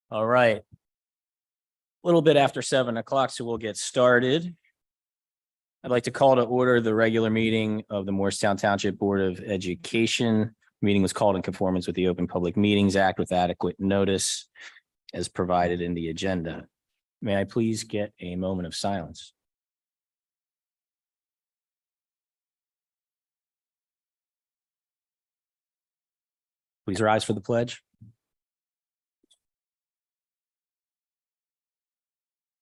All right. A little bit after 7 o'clock, so we'll get started. I'd like to call to order the regular meeting of the Morristown Township Board of Education. Meeting was called in conformance with the Open Public Meetings Act with adequate notice as provided in the agenda. May I please get a moment of silence? Please rise for the pledge.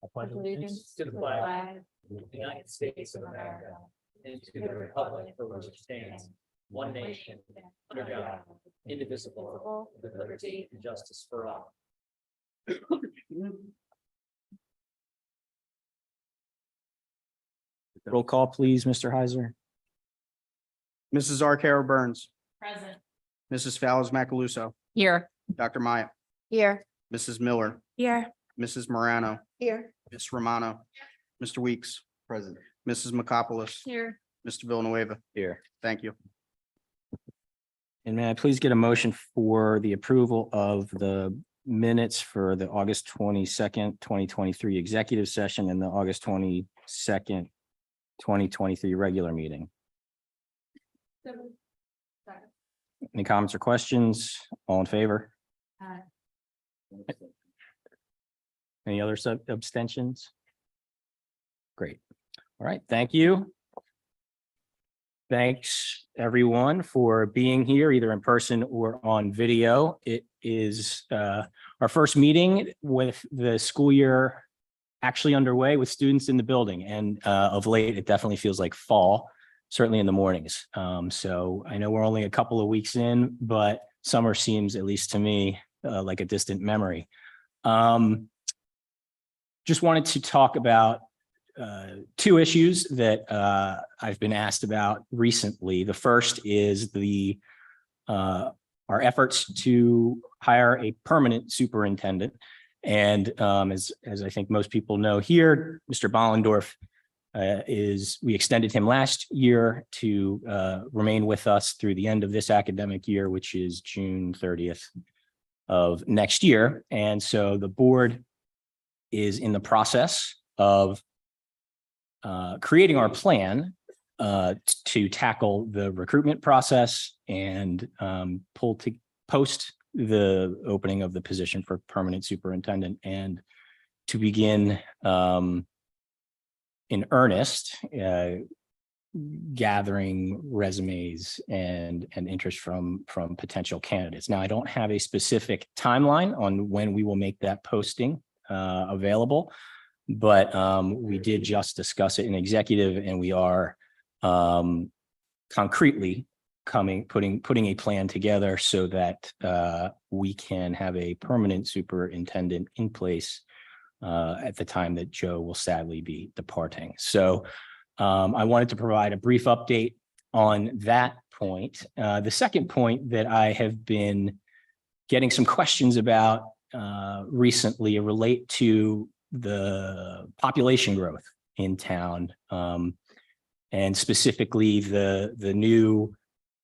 I pledge allegiance to the flag of the United States of America and to the republic for which it stands, one nation, under God, indivisible, with liberty and justice for all. Roll call, please, Mr. Heiser. Mrs. Arcaro Burns, Present. Mrs. Fallis Macaluso, Here. Dr. Maya, Here. Mrs. Miller, Here. Mrs. Morano, Here. Ms. Romano, Mr. Weeks, present, Mrs. McCopolis, Here. Mr. Villanueva. Here. Thank you. And may I please get a motion for the approval of the minutes for the August 22nd, 2023 executive session and the August 22nd, 2023 regular meeting. Any comments or questions? All in favor? Any other abstentions? Great. All right. Thank you. Thanks, everyone, for being here, either in person or on video. It is our first meeting with the school year actually underway with students in the building. And of late, it definitely feels like fall, certainly in the mornings. So I know we're only a couple of weeks in, but summer seems, at least to me, like a distant memory. Just wanted to talk about two issues that I've been asked about recently. The first is our efforts to hire a permanent superintendent. And as I think most people know here, Mr. Bollendorf we extended him last year to remain with us through the end of this academic year, which is June 30th of next year. And so the board is in the process of creating our plan to tackle the recruitment process and post the opening of the position for permanent superintendent, and to begin in earnest gathering resumes and interest from potential candidates. Now, I don't have a specific timeline on when we will make that posting available, but we did just discuss it in executive, and we are concretely putting a plan together so that we can have a permanent superintendent in place at the time that Joe will sadly be departing. So I wanted to provide a brief update on that point. The second point that I have been getting some questions about recently relate to the population growth in town, and specifically the new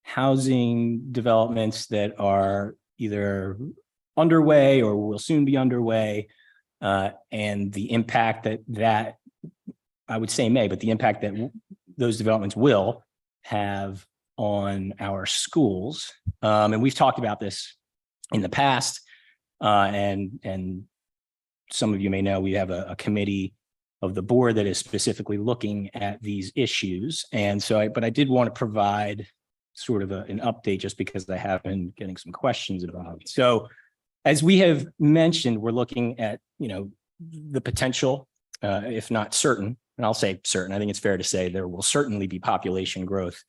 housing developments that are either underway or will soon be underway, and the impact that I would say but the impact that those developments will have on our schools. And we've talked about this in the past, and some of you may know we have a committee of the board that is specifically looking at these issues. And so but I did want to provide sort of an update just because I have been getting some questions about it. So as we have mentioned, we're looking at, the potential, if not certain, and I'll say certain, I think it's fair to say there will certainly be population growth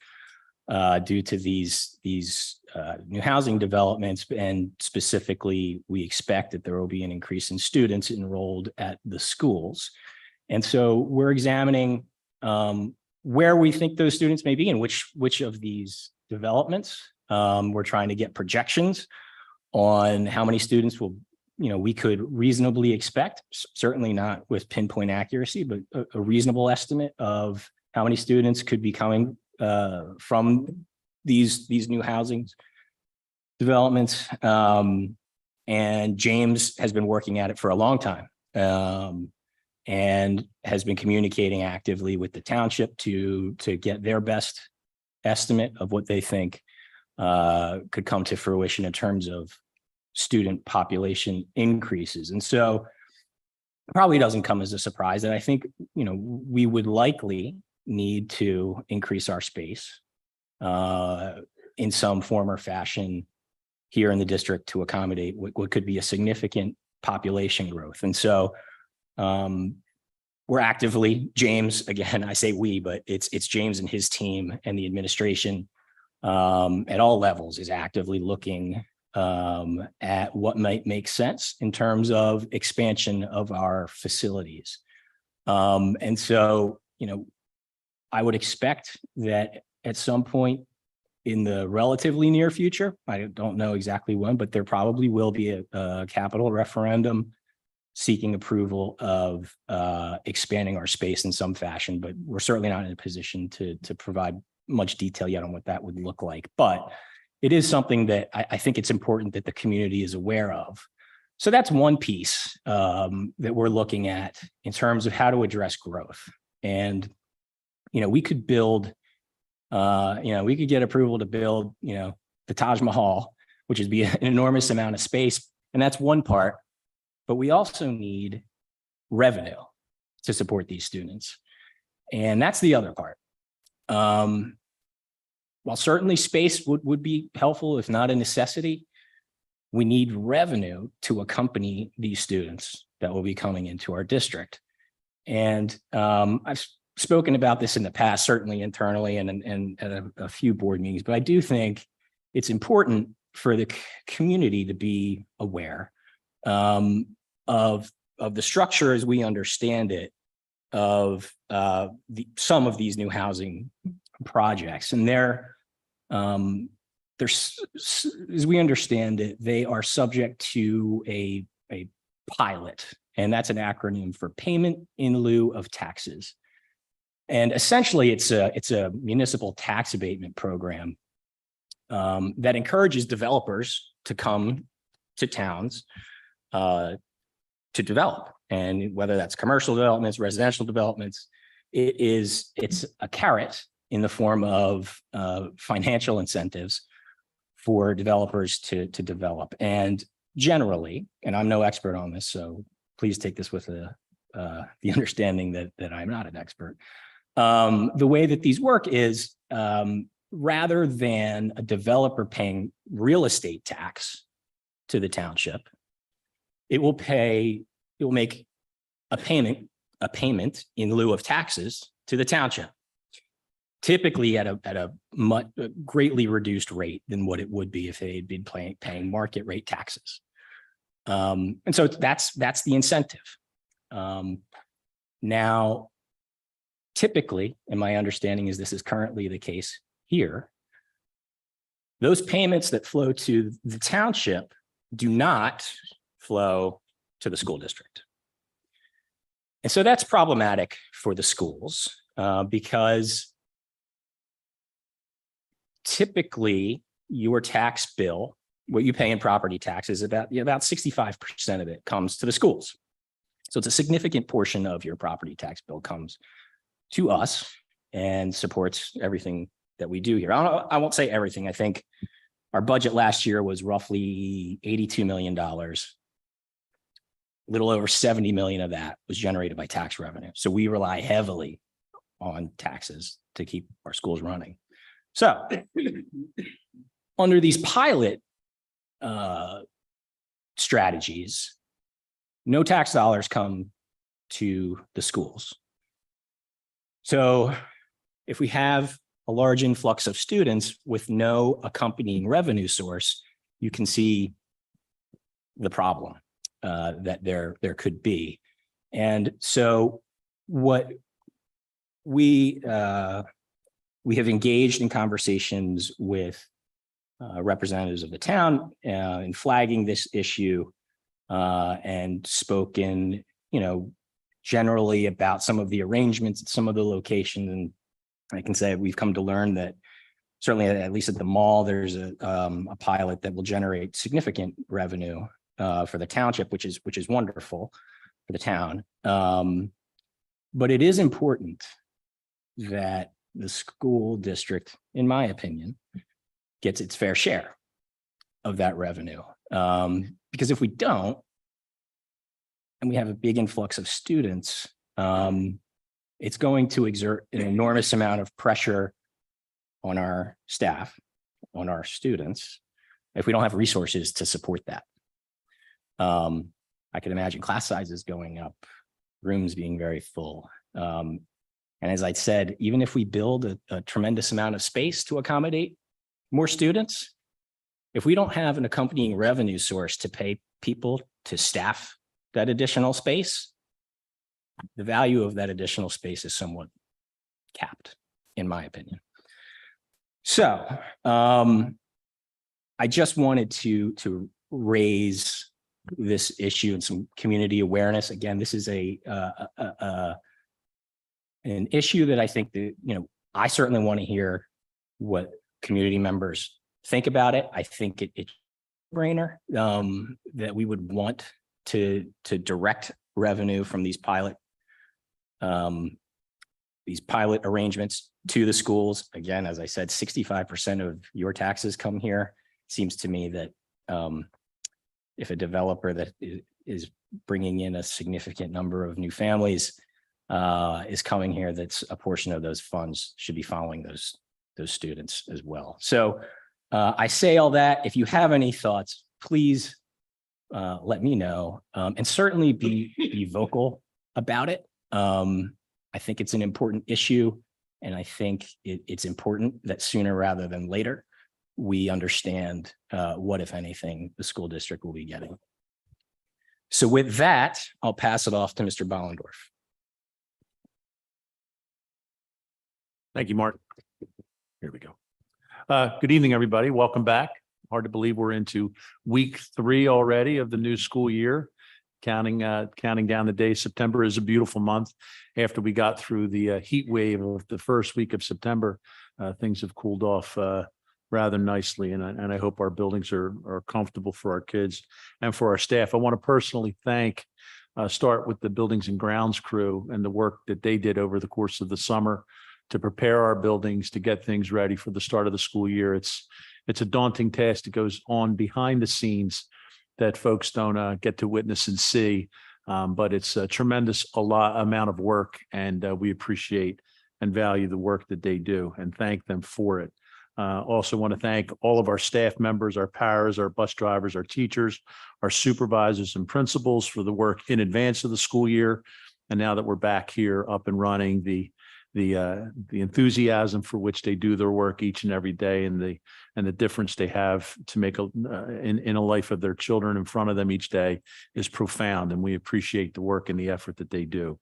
due to these new housing developments. And specifically, we expect that there will be an increase in students enrolled at the schools. And so we're examining where we think those students may be and which of these developments. We're trying to get projections on how many students we could reasonably expect, certainly not with pinpoint accuracy, but a reasonable estimate of how many students could be coming from these new housing developments. And James has been working at it for a long time, and has been communicating actively with the township to get their best estimate of what they think could come to fruition in terms of student population increases. And so it probably doesn't come as a surprise that I think, we would likely need to increase our space in some form or fashion here in the district to accommodate what could be a significant population growth. And so we're actively, James, again, I say we, but it's James and his team and the administration at all levels is actively looking at what might make sense in terms of expansion of our facilities. And so, I would expect that at some point in the relatively near future, I don't know exactly when, but there probably will be a capital referendum seeking approval of expanding our space in some fashion, but we're certainly not in a position to provide much detail yet on what that would look like. But it is something that I think it's important that the community is aware of. So that's one piece that we're looking at in terms of how to address growth. And, we could build, we could get approval to build, the Taj Mahal, which would be an enormous amount of space. And that's one part, but we also need revenue to support these students. And that's the other part. While certainly space would be helpful, if not a necessity, we need revenue to accompany these students that will be coming into our district. And I've spoken about this in the past, certainly internally and at a few board meetings, but I do think it's important for the community to be aware of the structure as we understand it of some of these new housing projects. And there's, as we understand it, they are subject to a pilot, and that's an acronym for payment in lieu of taxes. And essentially, it's a municipal tax abatement program that encourages developers to come to towns to develop, and whether that's commercial developments, residential developments, it's a carrot in the form of financial incentives for developers to develop. And generally, and I'm no expert on this, so please take this with the understanding that I'm not an expert. The way that these work is rather than a developer paying real estate tax to the township, it will make a payment in lieu of taxes to the township, typically at a much greatly reduced rate than what it would be if they had been paying market rate taxes. And so that's the incentive. Now, typically, and my understanding is this is currently the case here, those payments that flow to the township do not flow to the school district. And so that's problematic for the schools because typically your tax bill, what you pay in property taxes, about 65% of it comes to the schools. So it's a significant portion of your property tax bill comes to us and supports everything that we do here. I won't say everything. I think our budget last year was roughly $82 million. A little over 70 million of that was generated by tax revenue. So we rely heavily on taxes to keep our schools running. So under these pilot strategies, no tax dollars come to the schools. So if we have a large influx of students with no accompanying revenue source, you can see the problem that there could be. And so what we have engaged in conversations with representatives of the town in flagging this issue and spoken, generally about some of the arrangements at some of the locations. And I can say we've come to learn that certainly at least at the mall, there's a pilot that will generate significant revenue for the township, which is wonderful for the town. But it is important that the school district, in my opinion, gets its fair share of that revenue. Because if we don't, and we have a big influx of students, it's going to exert an enormous amount of pressure on our staff, on our students, if we don't have resources to support that. I can imagine class sizes going up, rooms being very full. And as I said, even if we build a tremendous amount of space to accommodate more students, if we don't have an accompanying revenue source to pay people to staff that additional space, the value of that additional space is somewhat capped, in my opinion. So I just wanted to raise this issue and some community awareness. Again, this is an issue that I think that, I certainly want to hear what community members think about it. I think it's a brainer that we would want to direct revenue from these pilot arrangements to the schools. Again, as I said, 65% of your taxes come here. Seems to me that if a developer that is bringing in a significant number of new families is coming here, that's a portion of those funds should be following those students as well. So I say all that. If you have any thoughts, please let me know, and certainly be vocal about it. I think it's an important issue, and I think it's important that sooner rather than later, we understand what, if anything, the school district will be getting. So with that, I'll pass it off to Mr. Bollendorf. Thank you, Mark. Here we go. Good evening, everybody. Welcome back. Hard to believe we're into week 3 already of the new school year. Counting down the days. September is a beautiful month. After we got through the heat wave of the first week of September, things have cooled off rather nicely, and I hope our buildings are comfortable for our kids and for our staff. I want to personally start with the buildings and grounds crew and the work that they did over the course of the summer to prepare our buildings, to get things ready for the start of the school year. It's a daunting task that goes on behind the scenes that folks don't get to witness and see, but it's a tremendous amount of work, and we appreciate and value the work that they do and thank them for it. Also want to thank all of our staff members, our paras, our bus drivers, our teachers, our supervisors and principals for the work in advance of the school year. And now that we're back here up and running, the enthusiasm for which they do their work each and every day, and the difference they have to make in a life of their children in front of them each day is profound, and we appreciate the work and the effort that they do.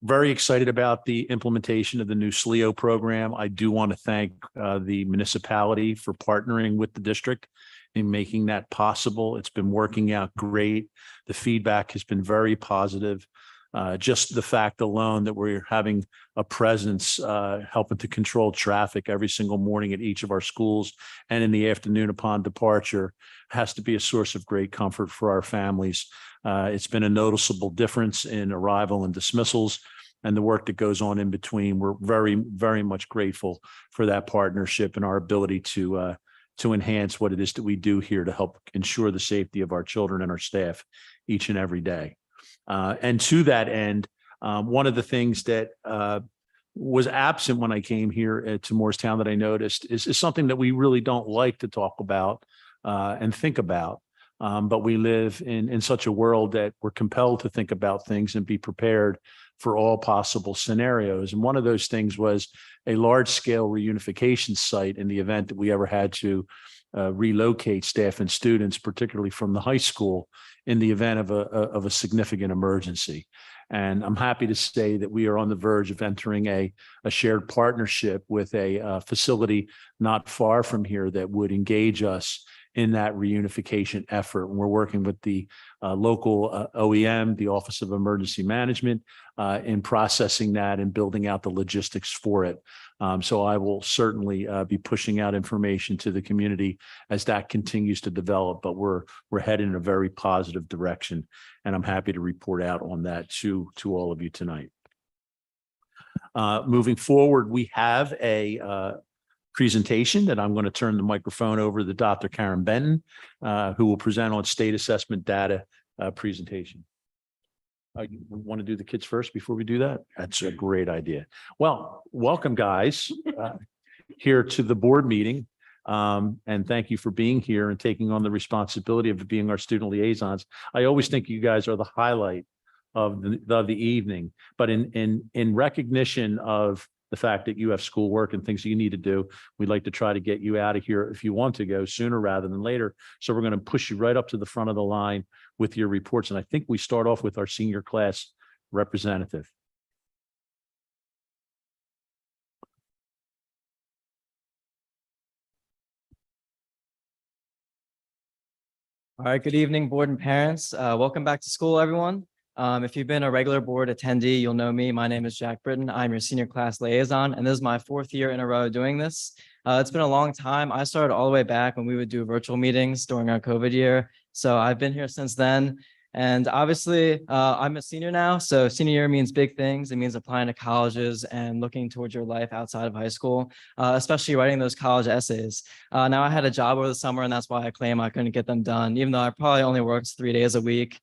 Very excited about the implementation of the new SLEO program. I do want to thank the municipality for partnering with the district in making that possible. It's been working out great. The feedback has been very positive. Just the fact alone that we're having a presence helping to control traffic every single morning at each of our schools and in the afternoon upon departure has to be a source of great comfort for our families. It's been a noticeable difference in arrival and dismissals and the work that goes on in between. We're very, very much grateful for that partnership and our ability to enhance what it is that we do here to help ensure the safety of our children and our staff each and every day. And to that end, one of the things that was absent when I came here to Morristown that I noticed is something that we really don't like to talk about and think about. But we live in such a world that we're compelled to think about things and be prepared for all possible scenarios. And one of those things was a large-scale reunification site in the event that we ever had to relocate staff and students, particularly from the high school, in the event of a significant emergency. And I'm happy to say that we are on the verge of entering a shared partnership with a facility not far from here that would engage us in that reunification effort. We're working with the local OEM, the Office of Emergency Management, in processing that and building out the logistics for it. So I will certainly be pushing out information to the community as that continues to develop, but we're headed in a very positive direction, and I'm happy to report out on that to all of you tonight. Moving forward, we have a presentation that I'm going to turn the microphone over to Dr. Karen Benton, who will present on state assessment data presentation. You want to do the kids first before we do that? That's a great idea. Well, welcome guys here to the board meeting. And thank you for being here and taking on the responsibility of being our student liaisons. I always think you guys are the highlight of the evening, but in recognition of the fact that you have schoolwork and things you need to do, we'd like to try to get you out of here if you want to go sooner rather than later. So we're going to push you right up to the front of the line with your reports. And I think we start off with our senior class representative. All right, good evening, board and parents. Welcome back to school, everyone. If you've been a regular board attendee, you'll know me. My name is Jack Britton. I'm your senior class liaison, and this is my 4th year in a row doing this. It's been a long time. I started all the way back when we would do virtual meetings during our COVID year. So I've been here since then. And obviously, I'm a senior now. So senior year means big things. It means applying to colleges and looking towards your life outside of high school, especially writing those college essays. Now, I had a job over the summer, and that's why I claim I couldn't get them done, even though I probably only worked 3 days a week.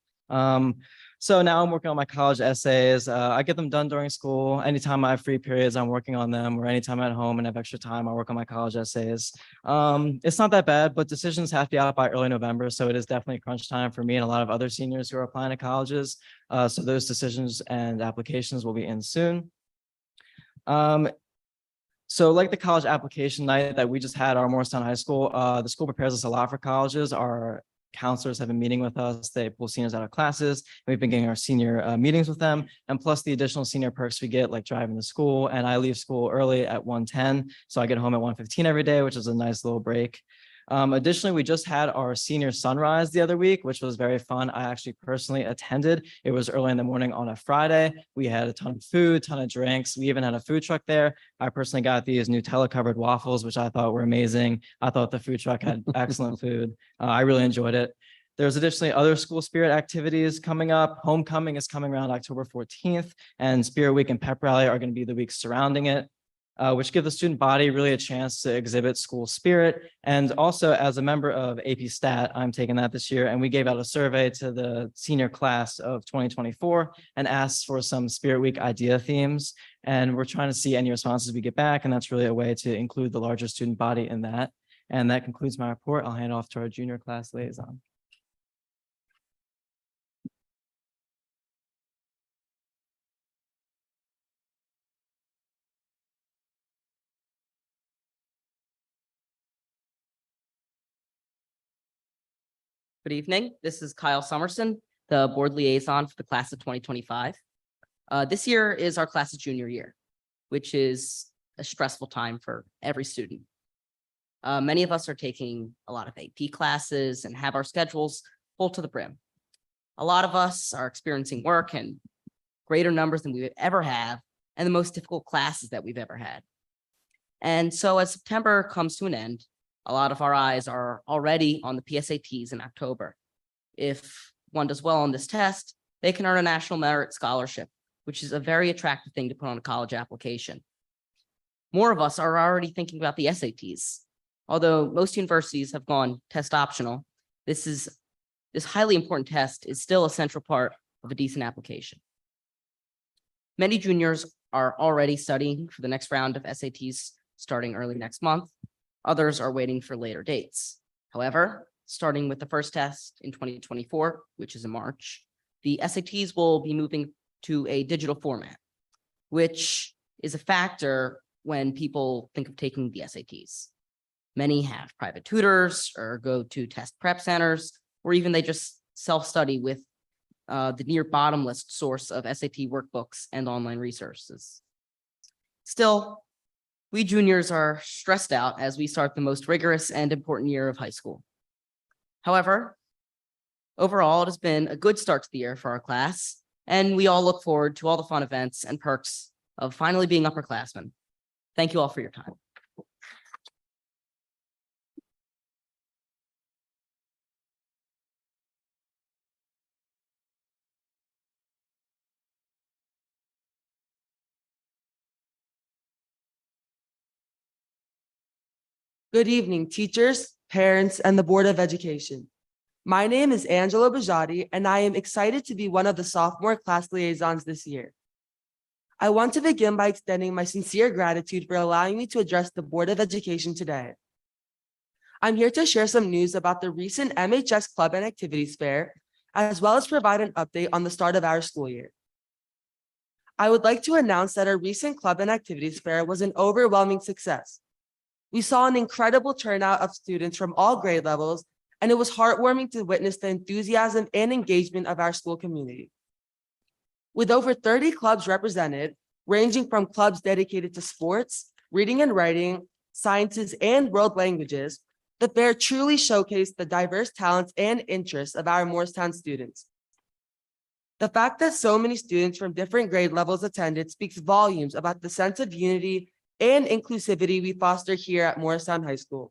So now I'm working on my college essays. I get them done during school. Anytime I have free periods, I'm working on them, or anytime I'm at home and have extra time, I work on my college essays. It's not that bad, but decisions have to be out by early November. So it is definitely crunch time for me and a lot of other seniors who are applying to colleges. So those decisions and applications will be in soon. So like the college application night that we just had at our Morristown High School, the school prepares us a lot for colleges. Our counselors have been meeting with us. They pull seniors out of classes. We've been getting our senior meetings with them, and plus the additional senior perks we get, like driving to school. And I leave school early at 1:10, so I get home at 1:15 every day, which is a nice little break. Additionally, we just had our senior sunrise the other week, which was very fun. I actually personally attended. It was early in the morning on a Friday. We had a ton of food, ton of drinks. We even had a food truck there. I personally got these Nutella covered waffles, which I thought were amazing. I thought the food truck had excellent food. I really enjoyed it. There's additionally other school spirit activities coming up. Homecoming is coming around October 14th, and Spirit Week and Pep Rally are going to be the weeks surrounding it, which give the student body really a chance to exhibit school spirit. And also, as a member of AP Stat, I'm taking that this year, and we gave out a survey to the senior class of 2024 and asked for some Spirit Week idea themes. And we're trying to see any responses we get back, and that's really a way to include the larger student body in that. And that concludes my report. I'll hand off to our junior class liaison. Good evening. This is Kyle Summerson, the board liaison for the class of 2025. This year is our class's junior year, which is a stressful time for every student. Many of us are taking a lot of AP classes and have our schedules full to the brim. A lot of us are experiencing work in greater numbers than we would ever have, and the most difficult classes that we've ever had. And so as September comes to an end, a lot of our eyes are already on the PSATs in October. If one does well on this test, they can earn a National Merit Scholarship, which is a very attractive thing to put on a college application. More of us are already thinking about the SATs. Although most universities have gone test optional, this highly important test is still a central part of a decent application. Many juniors are already studying for the next round of SATs starting early next month. Others are waiting for later dates. However, starting with the first test in 2024, which is in March, the SATs will be moving to a digital format, which is a factor when people think of taking the SATs. Many have private tutors or go to test prep centers, or even they just self-study with the near bottomless source of SAT workbooks and online resources. Still, we juniors are stressed out as we start the most rigorous and important year of high school. However, overall, it has been a good start to the year for our class, and we all look forward to all the fun events and perks of finally being upperclassmen. Thank you all for your time. Good evening, teachers, parents, and the Board of Education. My name is Angela Bajati, and I am excited to be one of the sophomore class liaisons this year. I want to begin by extending my sincere gratitude for allowing me to address the Board of Education today. I'm here to share some news about the recent MHS Club and Activities Fair, as well as provide an update on the start of our school year. I would like to announce that our recent Club and Activities Fair was an overwhelming success. We saw an incredible turnout of students from all grade levels, and it was heartwarming to witness the enthusiasm and engagement of our school community. With over 30 clubs represented, ranging from clubs dedicated to sports, reading and writing, sciences, and world languages, the fair truly showcased the diverse talents and interests of our Morristown students. The fact that so many students from different grade levels attended speaks volumes about the sense of unity and inclusivity we foster here at Morristown High School.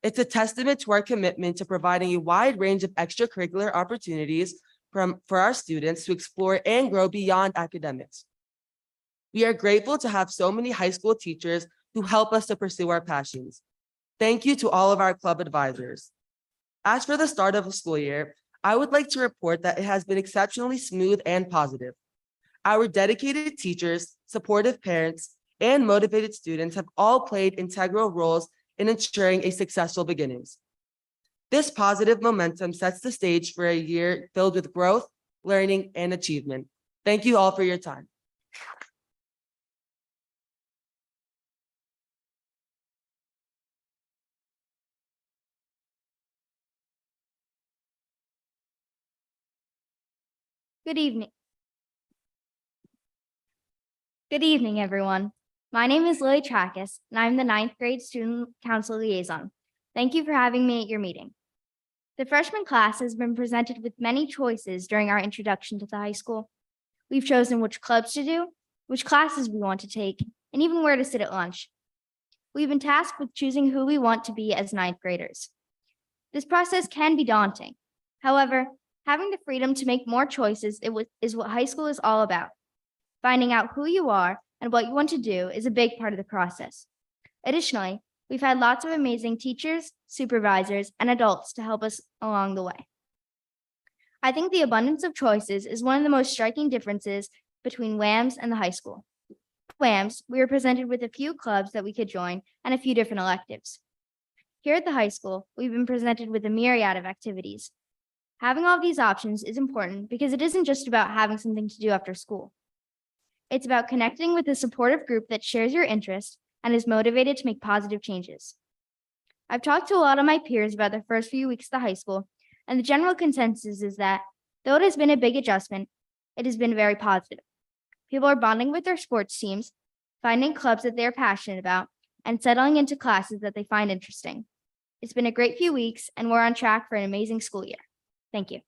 It's a testament to our commitment to providing a wide range of extracurricular opportunities for our students to explore and grow beyond academics. We are grateful to have so many high school teachers who help us to pursue our passions. Thank you to all of our club advisors. As for the start of the school year, I would like to report that it has been exceptionally smooth and positive. Our dedicated teachers, supportive parents, and motivated students have all played integral roles in ensuring a successful beginnings. This positive momentum sets the stage for a year filled with growth, learning, and achievement. Thank you all for your time. Good evening. Good evening, everyone. My name is Lily Trackus, and I'm the 9th grade student council liaison. Thank you for having me at your meeting. The freshman class has been presented with many choices during our introduction to the high school. We've chosen which clubs to do, which classes we want to take, and even where to sit at lunch. We've been tasked with choosing who we want to be as 9th graders. This process can be daunting. However, having the freedom to make more choices is what high school is all about. Finding out who you are and what you want to do is a big part of the process. Additionally, we've had lots of amazing teachers, supervisors, and adults to help us along the way. I think the abundance of choices is one of the most striking differences between WAMS and the high school. WAMS, we were presented with a few clubs that we could join and a few different electives. Here at the high school, we've been presented with a myriad of activities. Having all of these options is important because it isn't just about having something to do after school. It's about connecting with a supportive group that shares your interests and is motivated to make positive changes. I've talked to a lot of my peers about their first few weeks at the high school, and the general consensus is that, though it has been a big adjustment, it has been very positive. People are bonding with their sports teams, finding clubs that they're passionate about, and settling into classes that they find interesting. It's been a great few weeks, and we're on track for an amazing school year. Thank you.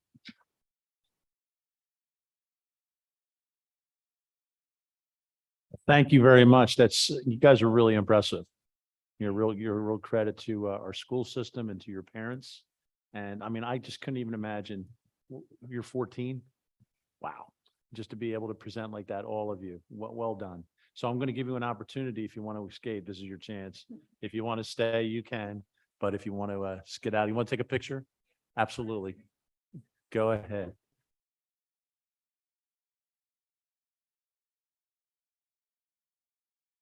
Thank you very much. You guys are really impressive. You're a real credit to our school system and to your parents. And I mean, I just couldn't even imagine. You're 14. Wow. Just to be able to present like that, all of you. Well done. So I'm going to give you an opportunity. If you want to escape, this is your chance. If you want to stay, you can. But if you want to skedaddle, you want to take a picture? Absolutely. Go ahead.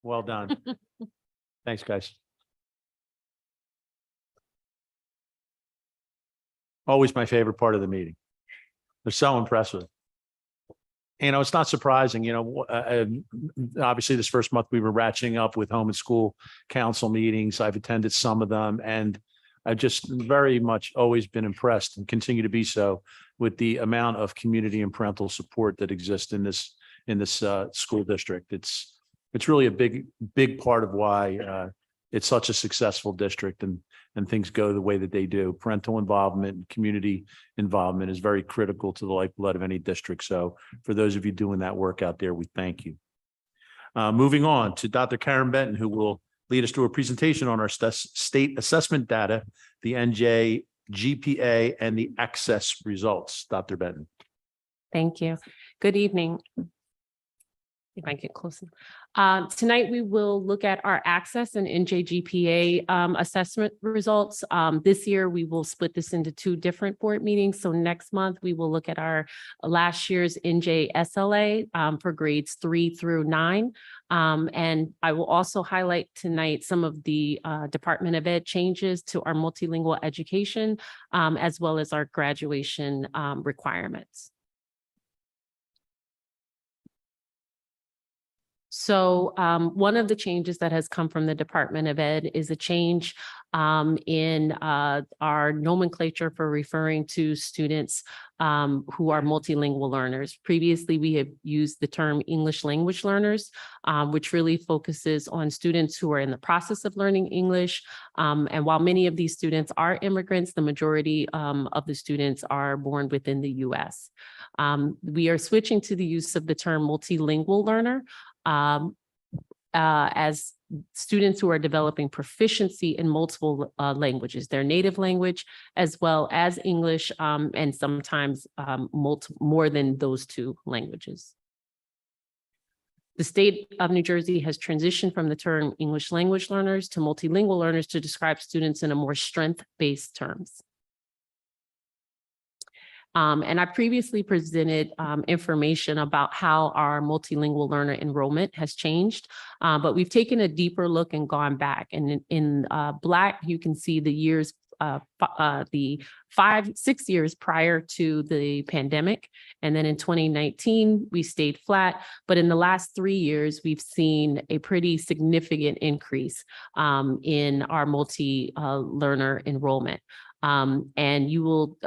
Well done. Thanks, guys. Always my favorite part of the meeting. They're so impressive. You know, it's not surprising, you know, obviously this first month we were ratcheting up with home and school council meetings. I've attended some of them, and I've just very much always been impressed and continue to be so with the amount of community and parental support that exists in this school district. It's really a big part of why it's such a successful district and things go the way that they do. Parental involvement and community involvement is very critical to the lifeblood of any district. So for those of you doing that work out there, we thank you. Moving on to Dr. Karen Benton, who will lead us through a presentation on our state assessment data, the NJ GPA and the access results. Dr. Benton. Thank you. Good evening. If I get closer. Tonight, we will look at our access and NJGPA assessment results. This year, we will split this into two different board meetings. So next month, we will look at our last year's NJSLA for grades 3 through 9. And I will also highlight tonight some of the Department of Ed changes to our multilingual education, as well as our graduation requirements. So one of the changes that has come from the Department of Ed is a change in our nomenclature for referring to students who are multilingual learners. Previously, we have used the term English language learners, which really focuses on students who are in the process of learning English. And while many of these students are immigrants, the majority of the students are born within the US. We are switching to the use of the term multilingual learner as students who are developing proficiency in multiple languages, their native language, as well as English, and sometimes more than those two languages. The state of New Jersey has transitioned from the term English language learners to multilingual learners to describe students in a more strength-based terms. And I previously presented information about how our multilingual learner enrollment has changed, but we've taken a deeper look and gone back. And in Black, you can see the years, the 5-6 years prior to the pandemic. And then in 2019, we stayed flat. But in the last 3 years, we've seen a pretty significant increase in our multi-learner enrollment. And you will,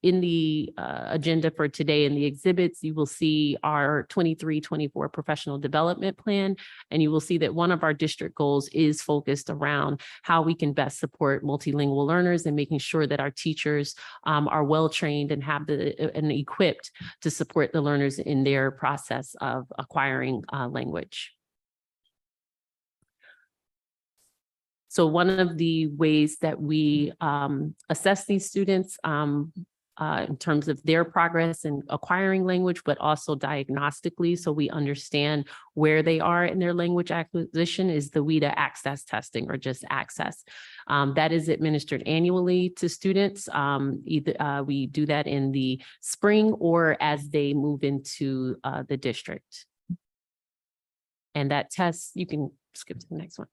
in the agenda for today in the exhibits, you will see our 23-24 professional development plan. And you will see that one of our district goals is focused around how we can best support multilingual learners and making sure that our teachers are well-trained and have and equipped to support the learners in their process of acquiring language. So one of the ways that we assess these students in terms of their progress in acquiring language, but also diagnostically, so we understand where they are in their language acquisition, is the WIDA access testing, or just access. That is administered annually to students. Either we do that in the spring or as they move into the district. And that test, you can skip to the next one.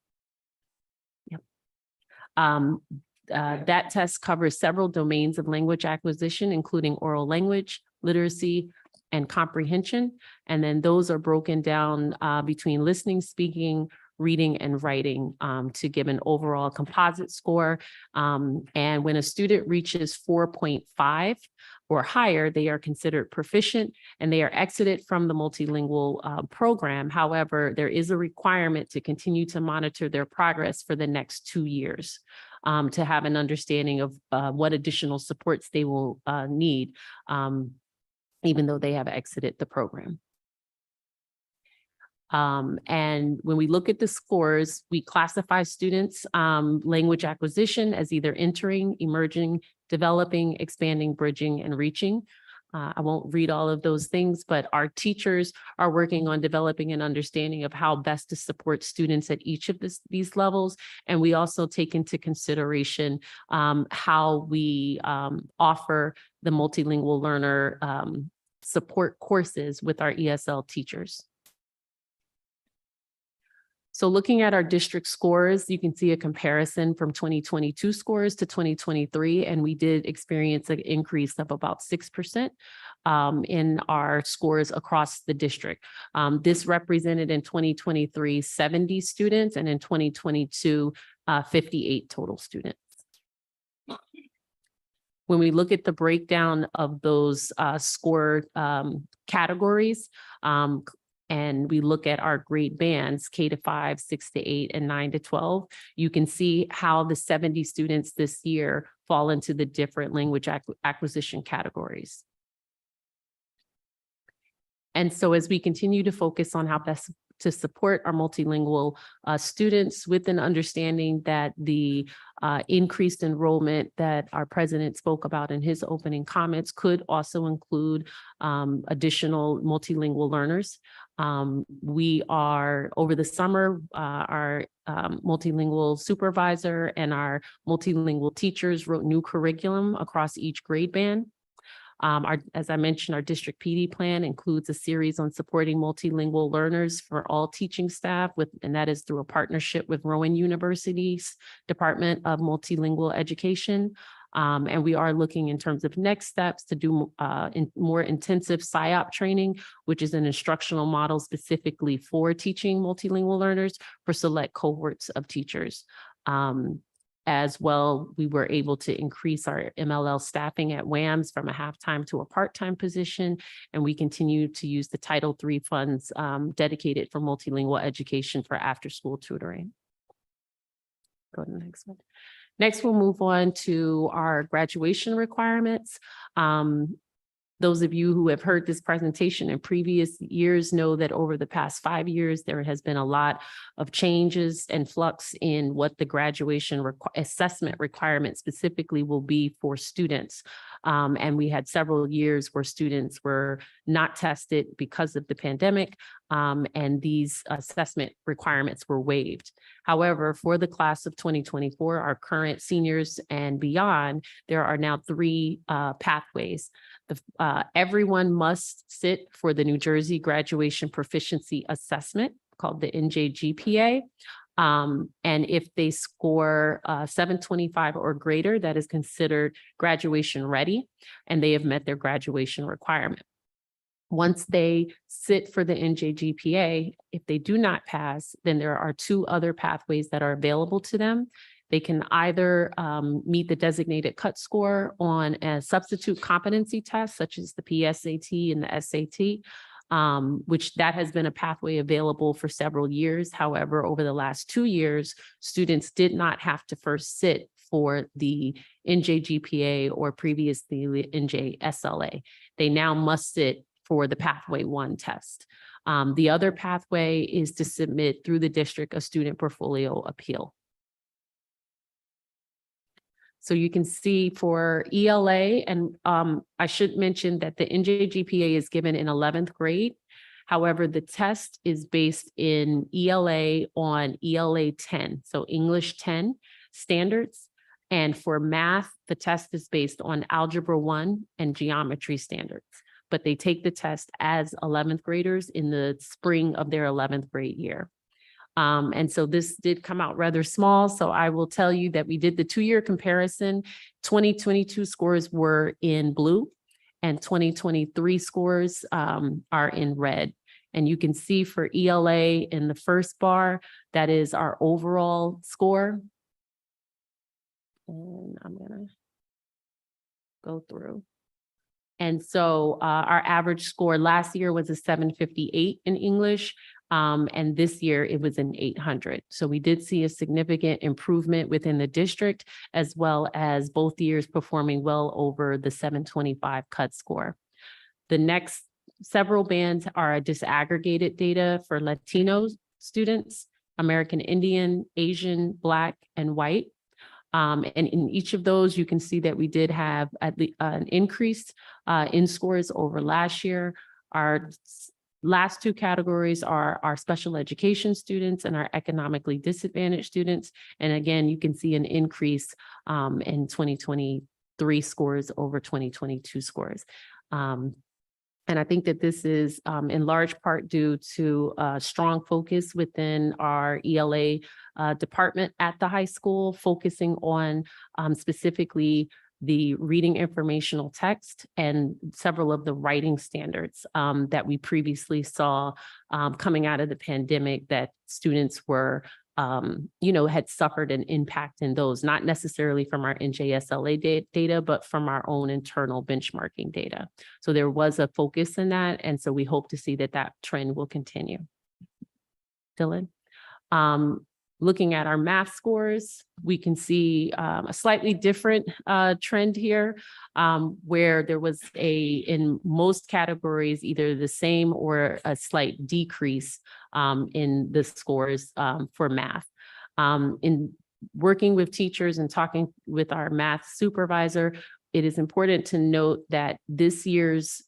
That test covers several domains of language acquisition, including oral language, literacy, and comprehension. And then those are broken down between listening, speaking, reading, and writing to give an overall composite score. And when a student reaches 4.5 or higher, they are considered proficient and they are exited from the multilingual program. However, there is a requirement to continue to monitor their progress for the next 2 years to have an understanding of what additional supports they will need, even though they have exited the program. And when we look at the scores, we classify students' language acquisition as either entering, emerging, developing, expanding, bridging, and reaching. I won't read all of those things, but our teachers are working on developing an understanding of how best to support students at each of these levels. And we also take into consideration how we offer the multilingual learner support courses with our ESL teachers. So looking at our district scores, you can see a comparison from 2022 scores to 2023, and we did experience an increase of about 6% in our scores across the district. This represented in 2023, 70 students, and in 2022, 58 total students. When we look at the breakdown of those score categories, and we look at our grade bands, K to 5, 6 to 8, and 9 to 12, you can see how the 70 students this year fall into the different language acquisition categories. And so as we continue to focus on how best to support our multilingual students with an understanding that the increased enrollment that our president spoke about in his opening comments could also include additional multilingual learners. We are, over the summer, our multilingual supervisor and our multilingual teachers wrote new curriculum across each grade band. As I mentioned, our district PD plan includes a series on supporting multilingual learners for all teaching staff, and that is through a partnership with Rowan University's Department of Multilingual Education. And we are looking in terms of next steps to do more intensive SIOP training, which is an instructional model specifically for teaching multilingual learners for select cohorts of teachers. As well, we were able to increase our MLL staffing at WAMS from a half-time to a part-time position, and we continue to use the Title III funds dedicated for multilingual education for after-school tutoring. Go to the next one. Next, we'll move on to our graduation requirements. Those of you who have heard this presentation in previous years know that over the past 5 years, there has been a lot of changes and flux in what the graduation assessment requirement specifically will be for students. And we had several years where students were not tested because of the pandemic, and these assessment requirements were waived. However, for the class of 2024, our current seniors and beyond, there are now 3 pathways. Everyone must sit for the New Jersey Graduation Proficiency Assessment called the NJGPA. And if they score 725 or greater, that is considered graduation ready, and they have met their graduation requirement. Once they sit for the NJGPA, if they do not pass, then there are 2 other pathways that are available to them. They can either meet the designated cut score on a substitute competency test, such as the PSAT and the SAT, which that has been a pathway available for several years. However, over the last 2 years, students did not have to first sit for the NJGPA or previously NJSLA. They now must sit for the Pathway 1 test. The other pathway is to submit through the district a student portfolio appeal. So you can see for ELA, and I should mention that the NJGPA is given in 11th grade. However, the test is based in ELA on ELA 10, so English 10 standards. And for math, the test is based on Algebra 1 and geometry standards. But they take the test as 11th graders in the spring of their 11th grade year. And so this did come out rather small. So I will tell you that we did the 2-year comparison. 2022 scores were in blue and 2023 scores are in red. And you can see for ELA in the first bar, that is our overall score. And I'm gonna go through. And so our average score last year was a 758 in English. And this year it was an 800. So we did see a significant improvement within the district, as well as both years performing well over the 725 cut score. The next several bands are disaggregated data for Latino students, American Indian, Asian, Black, and white. And in each of those, you can see that we did have an increase in scores over last year. Our last 2 categories are our special education students and our economically disadvantaged students. And again, you can see an increase in 2023 scores over 2022 scores. And I think that this is in large part due to a strong focus within our ELA department at the high school, focusing on specifically the reading informational text and several of the writing standards that we previously saw coming out of the pandemic that students were had suffered an impact in those, not necessarily from our NJSLA data, but from our own internal benchmarking data. So there was a focus in that. And so we hope to see that trend will continue. Dylan? Looking at our math scores, we can see a slightly different trend here, where there was in most categories, either the same or a slight decrease in the scores for math. In working with teachers and talking with our math supervisor, it is important to note that this year's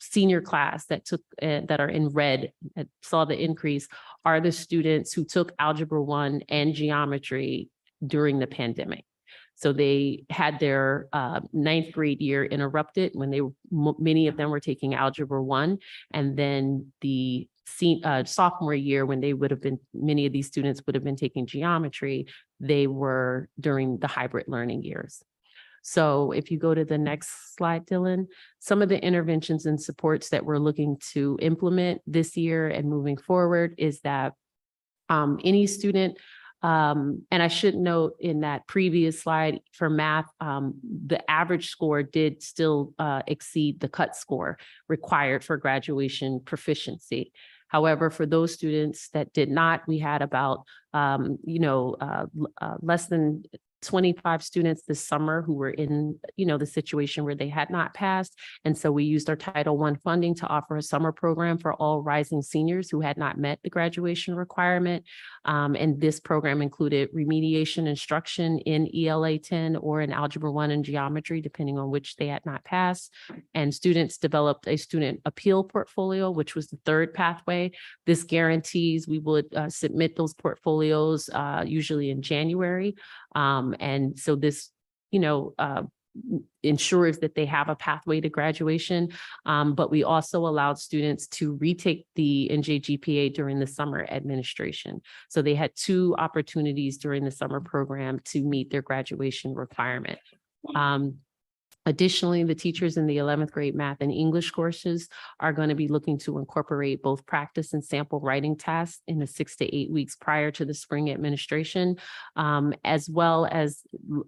senior class that are in red, that saw the increase, are the students who took Algebra 1 and geometry during the pandemic. So they had their ninth grade year interrupted when many of them were taking Algebra 1, and then the sophomore year, when many of these students would have been taking geometry, they were during the hybrid learning years. So if you go to the next slide, Dylan, some of the interventions and supports that we're looking to implement this year and moving forward is that any student, and I should note in that previous slide for math, the average score did still exceed the cut score required for graduation proficiency. However, for those students that did not, we had about, less than 25 students this summer who were in, the situation where they had not passed. And so we used our Title I funding to offer a summer program for all rising seniors who had not met the graduation requirement. And this program included remediation instruction in ELA 10 or in Algebra 1 and geometry, depending on which they had not passed. And students developed a student appeal portfolio, which was the third pathway. This guarantees we would submit those portfolios usually in January. And so this, ensures that they have a pathway to graduation. But we also allowed students to retake the NJGPA during the summer administration. So they had 2 opportunities during the summer program to meet their graduation requirement. Additionally, the teachers in the 11th grade math and English courses are going to be looking to incorporate both practice and sample writing tasks in the 6 to 8 weeks prior to the spring administration, as well as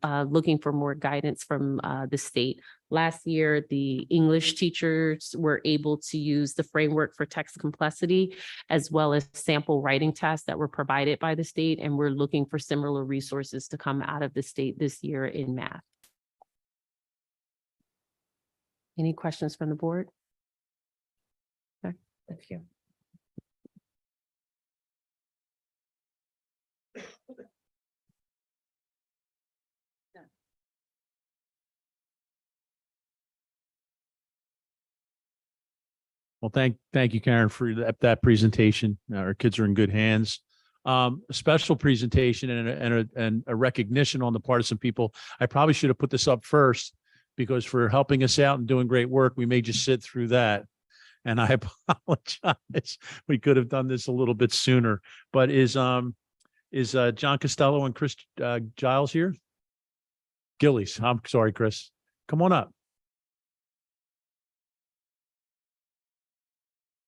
looking for more guidance from the state. Last year, the English teachers were able to use the framework for text complexity, as well as sample writing tasks that were provided by the state. And we're looking for similar resources to come out of the state this year in math. Any questions from the board? Okay, thank you. Well, thank you, Karen, for that presentation. Our kids are in good hands. A special presentation and a recognition on the part of some people. I probably should have put this up first, because for helping us out and doing great work, we may just sit through that. And I apologize. We could have done this a little bit sooner. But is John Costello and Chris Giles here? Gillies. I'm sorry, Chris. Come on up.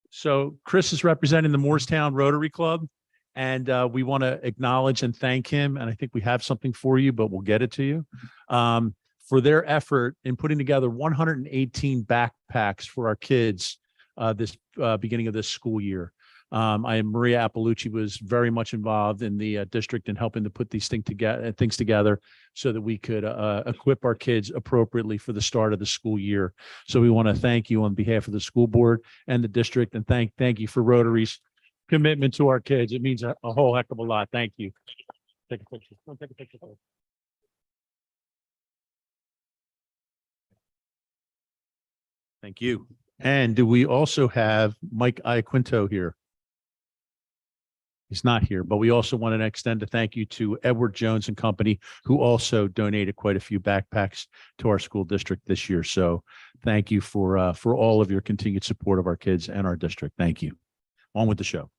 So Chris is representing the Moorestown Rotary Club, and we want to acknowledge and thank him. And I think we have something for you, but we'll get it to you. For their effort in putting together 118 backpacks for our kids this beginning of this school year. Maria Appalucci was very much involved in the district in helping to put these things together so that we could equip our kids appropriately for the start of the school year. So we want to thank you on behalf of the school board and the district, and thank you for Rotary's commitment to our kids. It means a whole heck of a lot. Thank you. Take a picture. Take a picture. Thank you. And do we also have Mike Iaquinto here? He's not here, but we also want to extend a thank you to Edward Jones and Company, who also donated quite a few backpacks to our school district this year. So thank you for all of your continued support of our kids and our district. Thank you. On with the show.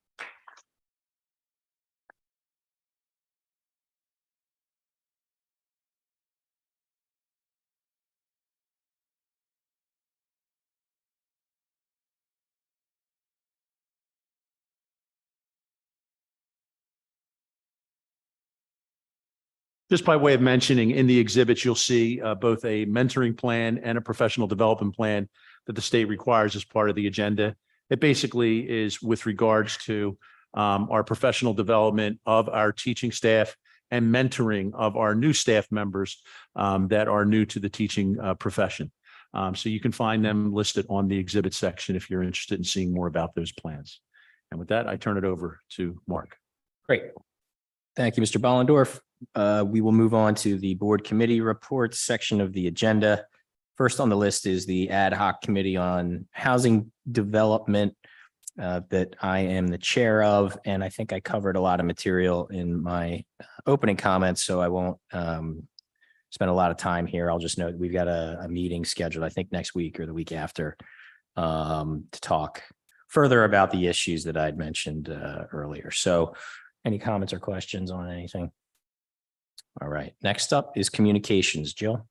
Just by way of mentioning, in the exhibits, you'll see both a mentoring plan and a professional development plan that the state requires as part of the agenda. It basically is with regards to our professional development of our teaching staff and mentoring of our new staff members that are new to the teaching profession. So you can find them listed on the exhibit section if you're interested in seeing more about those plans. And with that, I turn it over to Mark. Great. Thank you, Mr. Bollendorf. We will move on to the board committee reports section of the agenda. First on the list is the ad hoc committee on housing development that I am the chair of, and I think I covered a lot of material in my opening comments, so I won't spend a lot of time here. I'll just note we've got a meeting scheduled, I think next week or the week after, to talk further about the issues that I'd mentioned earlier. So any comments or questions on anything? All right, next up is communications. Jill?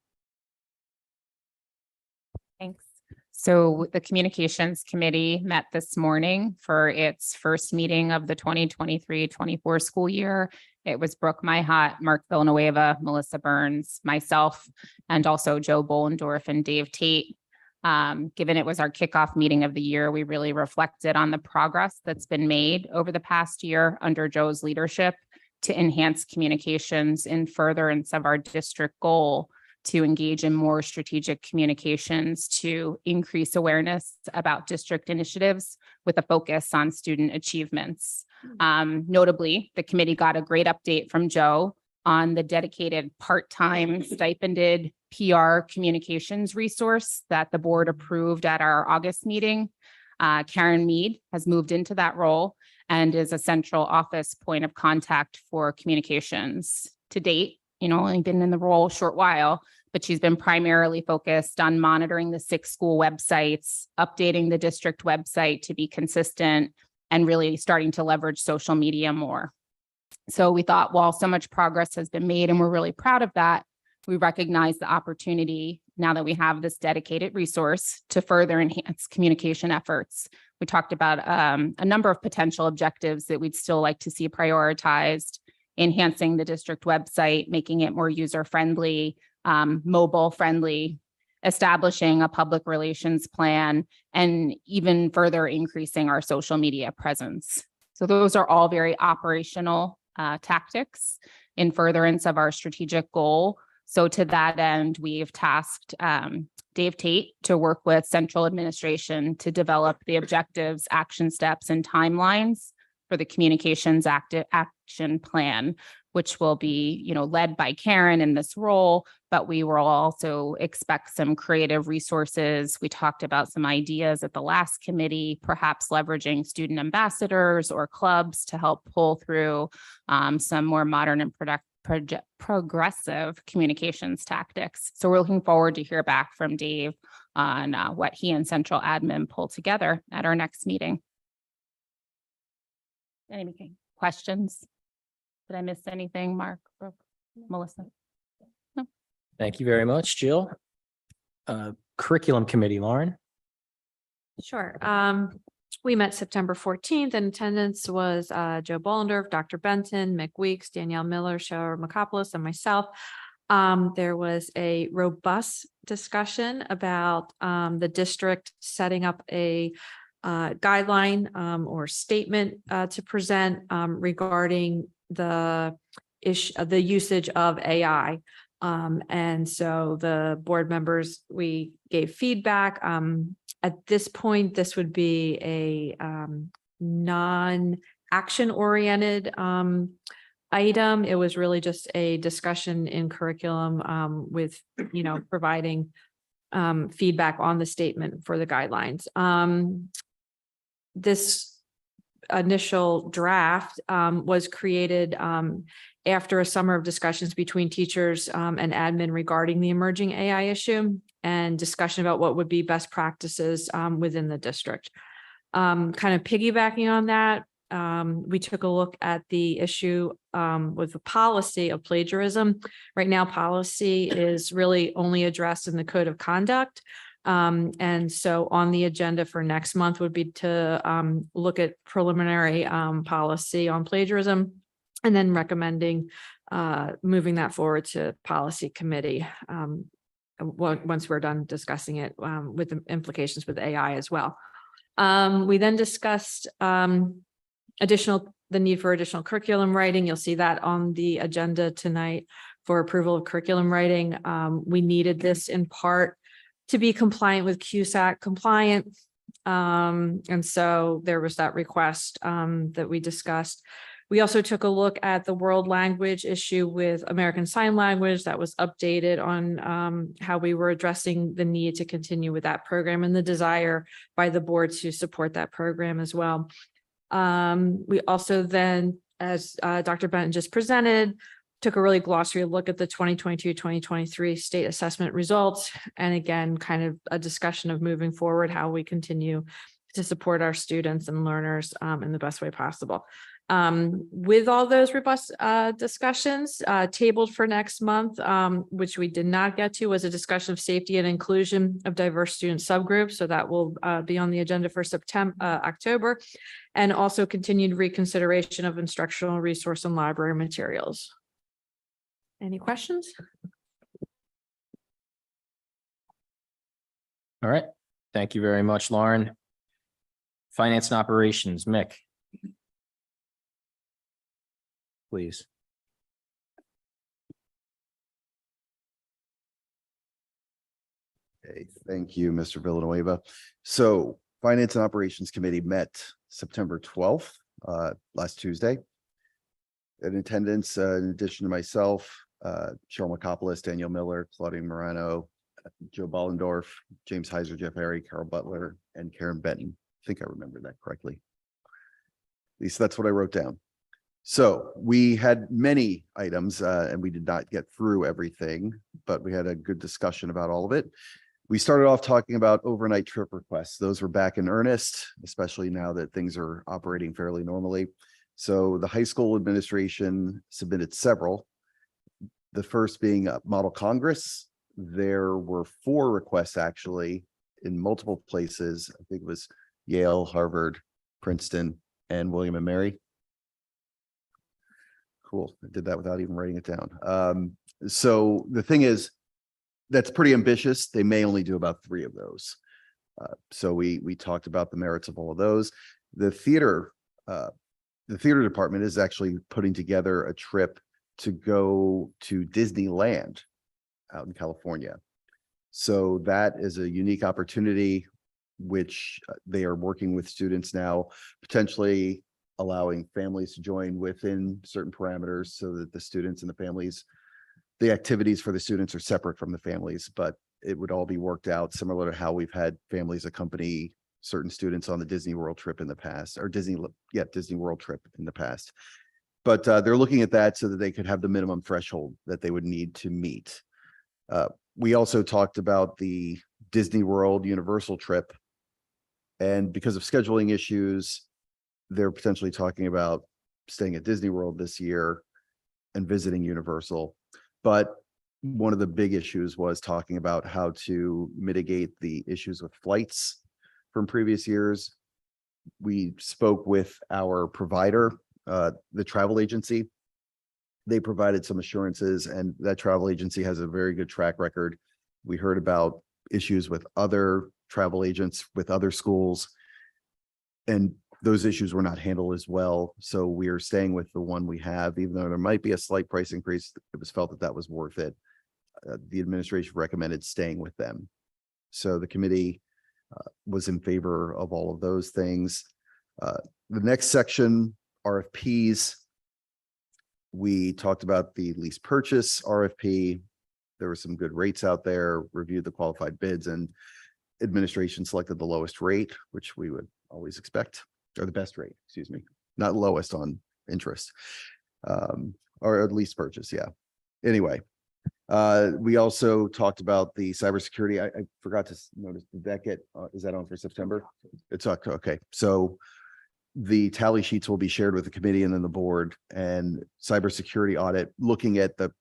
Thanks. So the Communications Committee met this morning for its first meeting of the 2023-24 school year. It was Brooke Myhott, Mark Villanueva, Melissa Burns, myself, and also Joe Bollendorf and Dave Tate. Given it was our kickoff meeting of the year, we really reflected on the progress that's been made over the past year under Joe's leadership to enhance communications in furtherance of our district goal to engage in more strategic communications to increase awareness about district initiatives with a focus on student achievements. Notably, the committee got a great update from Joe on the dedicated part-time stipended PR communications resource that the board approved at our August meeting. Karen Mead has moved into that role and is a central office point of contact for communications. To date, only been in the role a short while, but she's been primarily focused on monitoring the 6 school websites, updating the district website to be consistent, and really starting to leverage social media more. So we thought, while so much progress has been made and we're really proud of that, we recognize the opportunity now that we have this dedicated resource to further enhance communication efforts. We talked about a number of potential objectives that we'd still like to see prioritized: enhancing the district website, making it more user-friendly, mobile-friendly, establishing a public relations plan, and even further increasing our social media presence. So those are all very operational tactics in furtherance of our strategic goal. So to that end, we've tasked Dave Tate to work with central administration to develop the objectives, action steps, and timelines for the communications action plan, which will be, led by Karen in this role, but we will also expect some creative resources. We talked about some ideas at the last committee, perhaps leveraging student ambassadors or clubs to help pull through some more modern and progressive communications tactics. So we're looking forward to hear back from Dave on what he and central admin pull together at our next meeting. Any questions? Did I miss anything, Mark, Brooke, Melissa? No. Thank you very much, Jill. Curriculum committee, Lauren? Sure. We met September 14th and attendance was Joe Bollendorf, Dr. Benton, Mick Weeks, Danielle Miller, Shower McCopoulos, and myself. There was a robust discussion about the district setting up a guideline or statement to present regarding the usage of AI. And so the board members, we gave feedback. At this point, this would be a non-action oriented item. It was really just a discussion in curriculum with, providing feedback on the statement for the guidelines. This initial draft was created after a summer of discussions between teachers and admin regarding the emerging AI issue and discussion about what would be best practices within the district. Kind of piggybacking on that, we took a look at the issue with the policy of plagiarism. Right now, policy is really only addressed in the code of conduct. And so on the agenda for next month would be to look at preliminary policy on plagiarism and then recommending moving that forward to policy committee. Once we're done discussing it, with the implications with AI as well. We then discussed, the need for additional curriculum writing. You'll see that on the agenda tonight for approval of curriculum writing. We needed this in part to be compliant with CUSAC compliant. And so there was that request that we discussed. We also took a look at the world language issue with American Sign Language that was updated on how we were addressing the need to continue with that program and the desire by the board to support that program as well. We also then, as Dr. Benton just presented, took a really glossary look at the 2022-2023 state assessment results. And again, kind of a discussion of moving forward, how we continue to support our students and learners in the best way possible. With all those robust discussions tabled for next month, which we did not get to, was a discussion of safety and inclusion of diverse student subgroups. So that will be on the agenda for October, and also continued reconsideration of instructional resource and library materials. Any questions? All right. Thank you very much, Lauren. Finance and operations, Mick. Please. Okay, thank you, Mr. Villanueva. So Finance and Operations Committee met September 12th, last Tuesday. In attendance, in addition to myself, Cheryl Makopoulos, Danielle Miller, Claudine Morano, Joe Bollendorf, James Heiser, Jeff Harry, Carol Butler, and Karen Benton. I think I remember that correctly. At least that's what I wrote down. So we had many items and we did not get through everything, but we had a good discussion about all of it. We started off talking about overnight trip requests. Those were back in earnest, especially now that things are operating fairly normally. So the high school administration submitted several. The first being a Model Congress. There were 4 requests actually in multiple places. I think it was Yale, Harvard, Princeton, and William and Mary. Cool. I did that without even writing it down. So the thing is, that's pretty ambitious. They may only do about 3 of those. So we talked about the merits of all of those. The theater department is actually putting together a trip to go to Disneyland out in California. So that is a unique opportunity, which they are working with students now, potentially allowing families to join within certain parameters so that the students and the families, the activities for the students are separate from the families, but it would all be worked out similar to how we've had families accompany certain students on the Disney World trip in the past, or Disney World trip in the past. But they're looking at that so that they could have the minimum threshold that they would need to meet. We also talked about the Disney World Universal trip. And because of scheduling issues, they're potentially talking about staying at Disney World this year and visiting Universal. But one of the big issues was talking about how to mitigate the issues with flights from previous years. We spoke with our provider, the travel agency. They provided some assurances, and that travel agency has a very good track record. We heard about issues with other travel agents with other schools, and those issues were not handled as well. So we are staying with the one we have, even though there might be a slight price increase. It was felt that that was worth it. The administration recommended staying with them. So the committee was in favor of all of those things. The next section, RFPs. We talked about the lease purchase RFP. There were some good rates out there, reviewed the qualified bids, and administration selected the lowest rate, which we would always expect, or the best rate, excuse me, not lowest on interest, or at least purchase. Yeah. Anyway, we also talked about the cybersecurity. I forgot to notice, did that get, is that on for September? It's okay. So the tally sheets will be shared with the committee and then the board, and cybersecurity audit, looking at the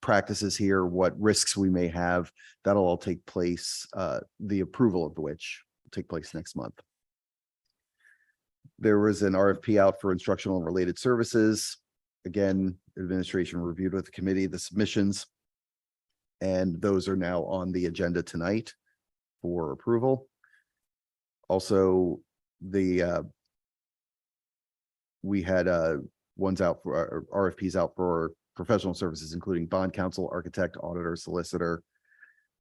practices here, what risks we may have. That'll all take place, the approval of which will take place next month. There was an RFP out for instructional and related services. again, administration reviewed with the committee the submissions. And those are now on the agenda tonight for approval. Also, we had ones out for RFPs out for professional services, including bond counsel, architect, auditor, solicitor.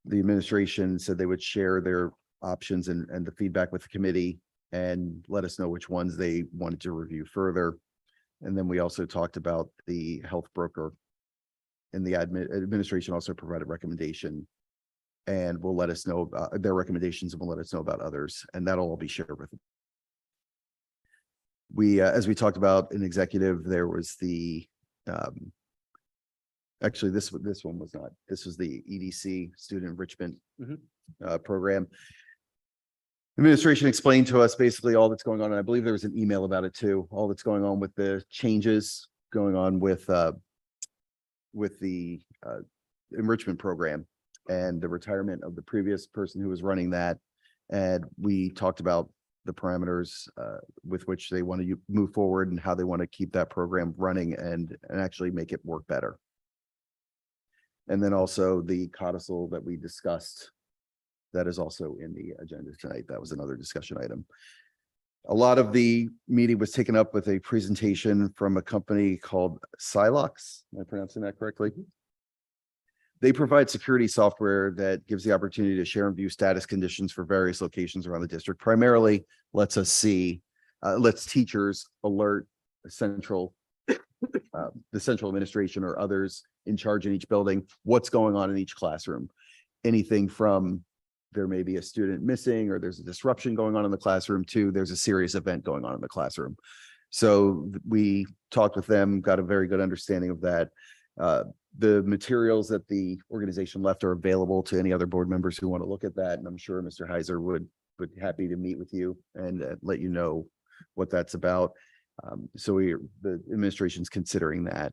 The administration said they would share their options and the feedback with the committee and let us know which ones they wanted to review further. And then we also talked about the health broker, and the administration also provided recommendation, and will let us know about their recommendations, and will let us know about others, and that'll all be shared with them. We, as we talked about in executive, there was the, actually, this one was not, this was the EDC, Student Enrichment Program. Administration explained to us basically all that's going on, and I believe there was an email about it too, all that's going on with the changes going on with the enrichment program and the retirement of the previous person who was running that. And we talked about the parameters with which they want to move forward and how they want to keep that program running and actually make it work better. And then also the codicil that we discussed, that is also in the agenda tonight. That was another discussion item. A lot of the meeting was taken up with a presentation from a company called Silox. Am I pronouncing that correctly? They provide security software that gives the opportunity to share and view status conditions for various locations around the district. Primarily lets us see, lets teachers alert the central administration or others in charge in each building, what's going on in each classroom. Anything from there may be a student missing, or there's a disruption going on in the classroom, to there's a serious event going on in the classroom. So we talked with them, got a very good understanding of that. The materials that the organization left are available to any other board members who want to look at that. And I'm sure Mr. Heiser would be happy to meet with you and let you know what that's about. So the administration's considering that.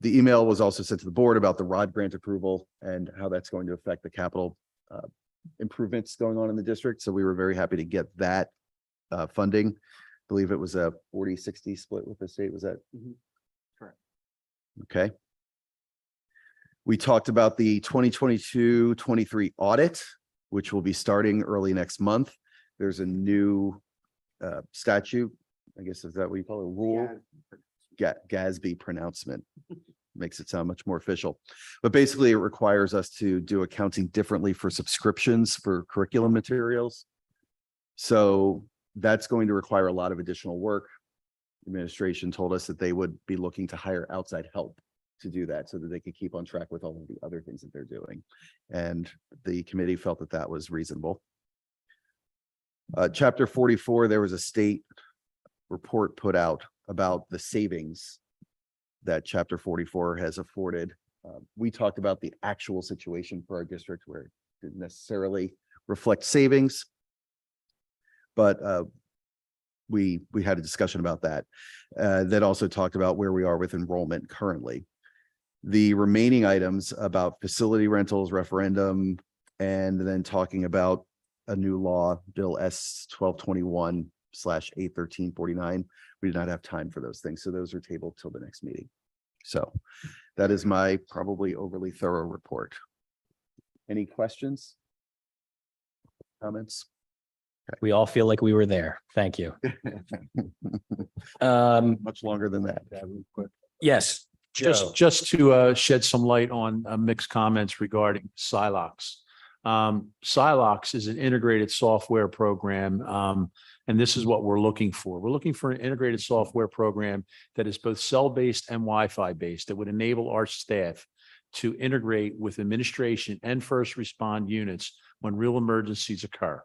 The email was also sent to the board about the ROD grant approval and how that's going to affect the capital improvements going on in the district. So we were very happy to get that funding. I believe it was a 40-60 split with the state. Was that? Correct. Okay. We talked about the 2022-23 audit, which will be starting early next month. There's a new statute, I guess, is that what you call it? Rule? GASB pronouncement. Makes it sound much more official. But basically, it requires us to do accounting differently for subscriptions for curriculum materials. So that's going to require a lot of additional work. Administration told us that they would be looking to hire outside help to do that so that they could keep on track with all of the other things that they're doing. And the committee felt that that was reasonable. Chapter 44, there was a state report put out about the savings that Chapter 44 has afforded. We talked about the actual situation for our district where it didn't necessarily reflect savings, but we had a discussion about that. That also talked about where we are with enrollment currently. The remaining items about facility rentals, referendum, and then talking about a new law, Bill S 1221/81349. We did not have time for those things. So those are tabled till the next meeting. So that is my probably overly thorough report. Any questions? Comments? We all feel like we were there. Thank you. Much longer than that. Yes. Joe. Just to shed some light on mixed comments regarding Silox. Silox is an integrated software program. And this is what we're looking for. We're looking for an integrated software program that is both cell-based and Wi-Fi based that would enable our staff to integrate with administration and first respond units when real emergencies occur.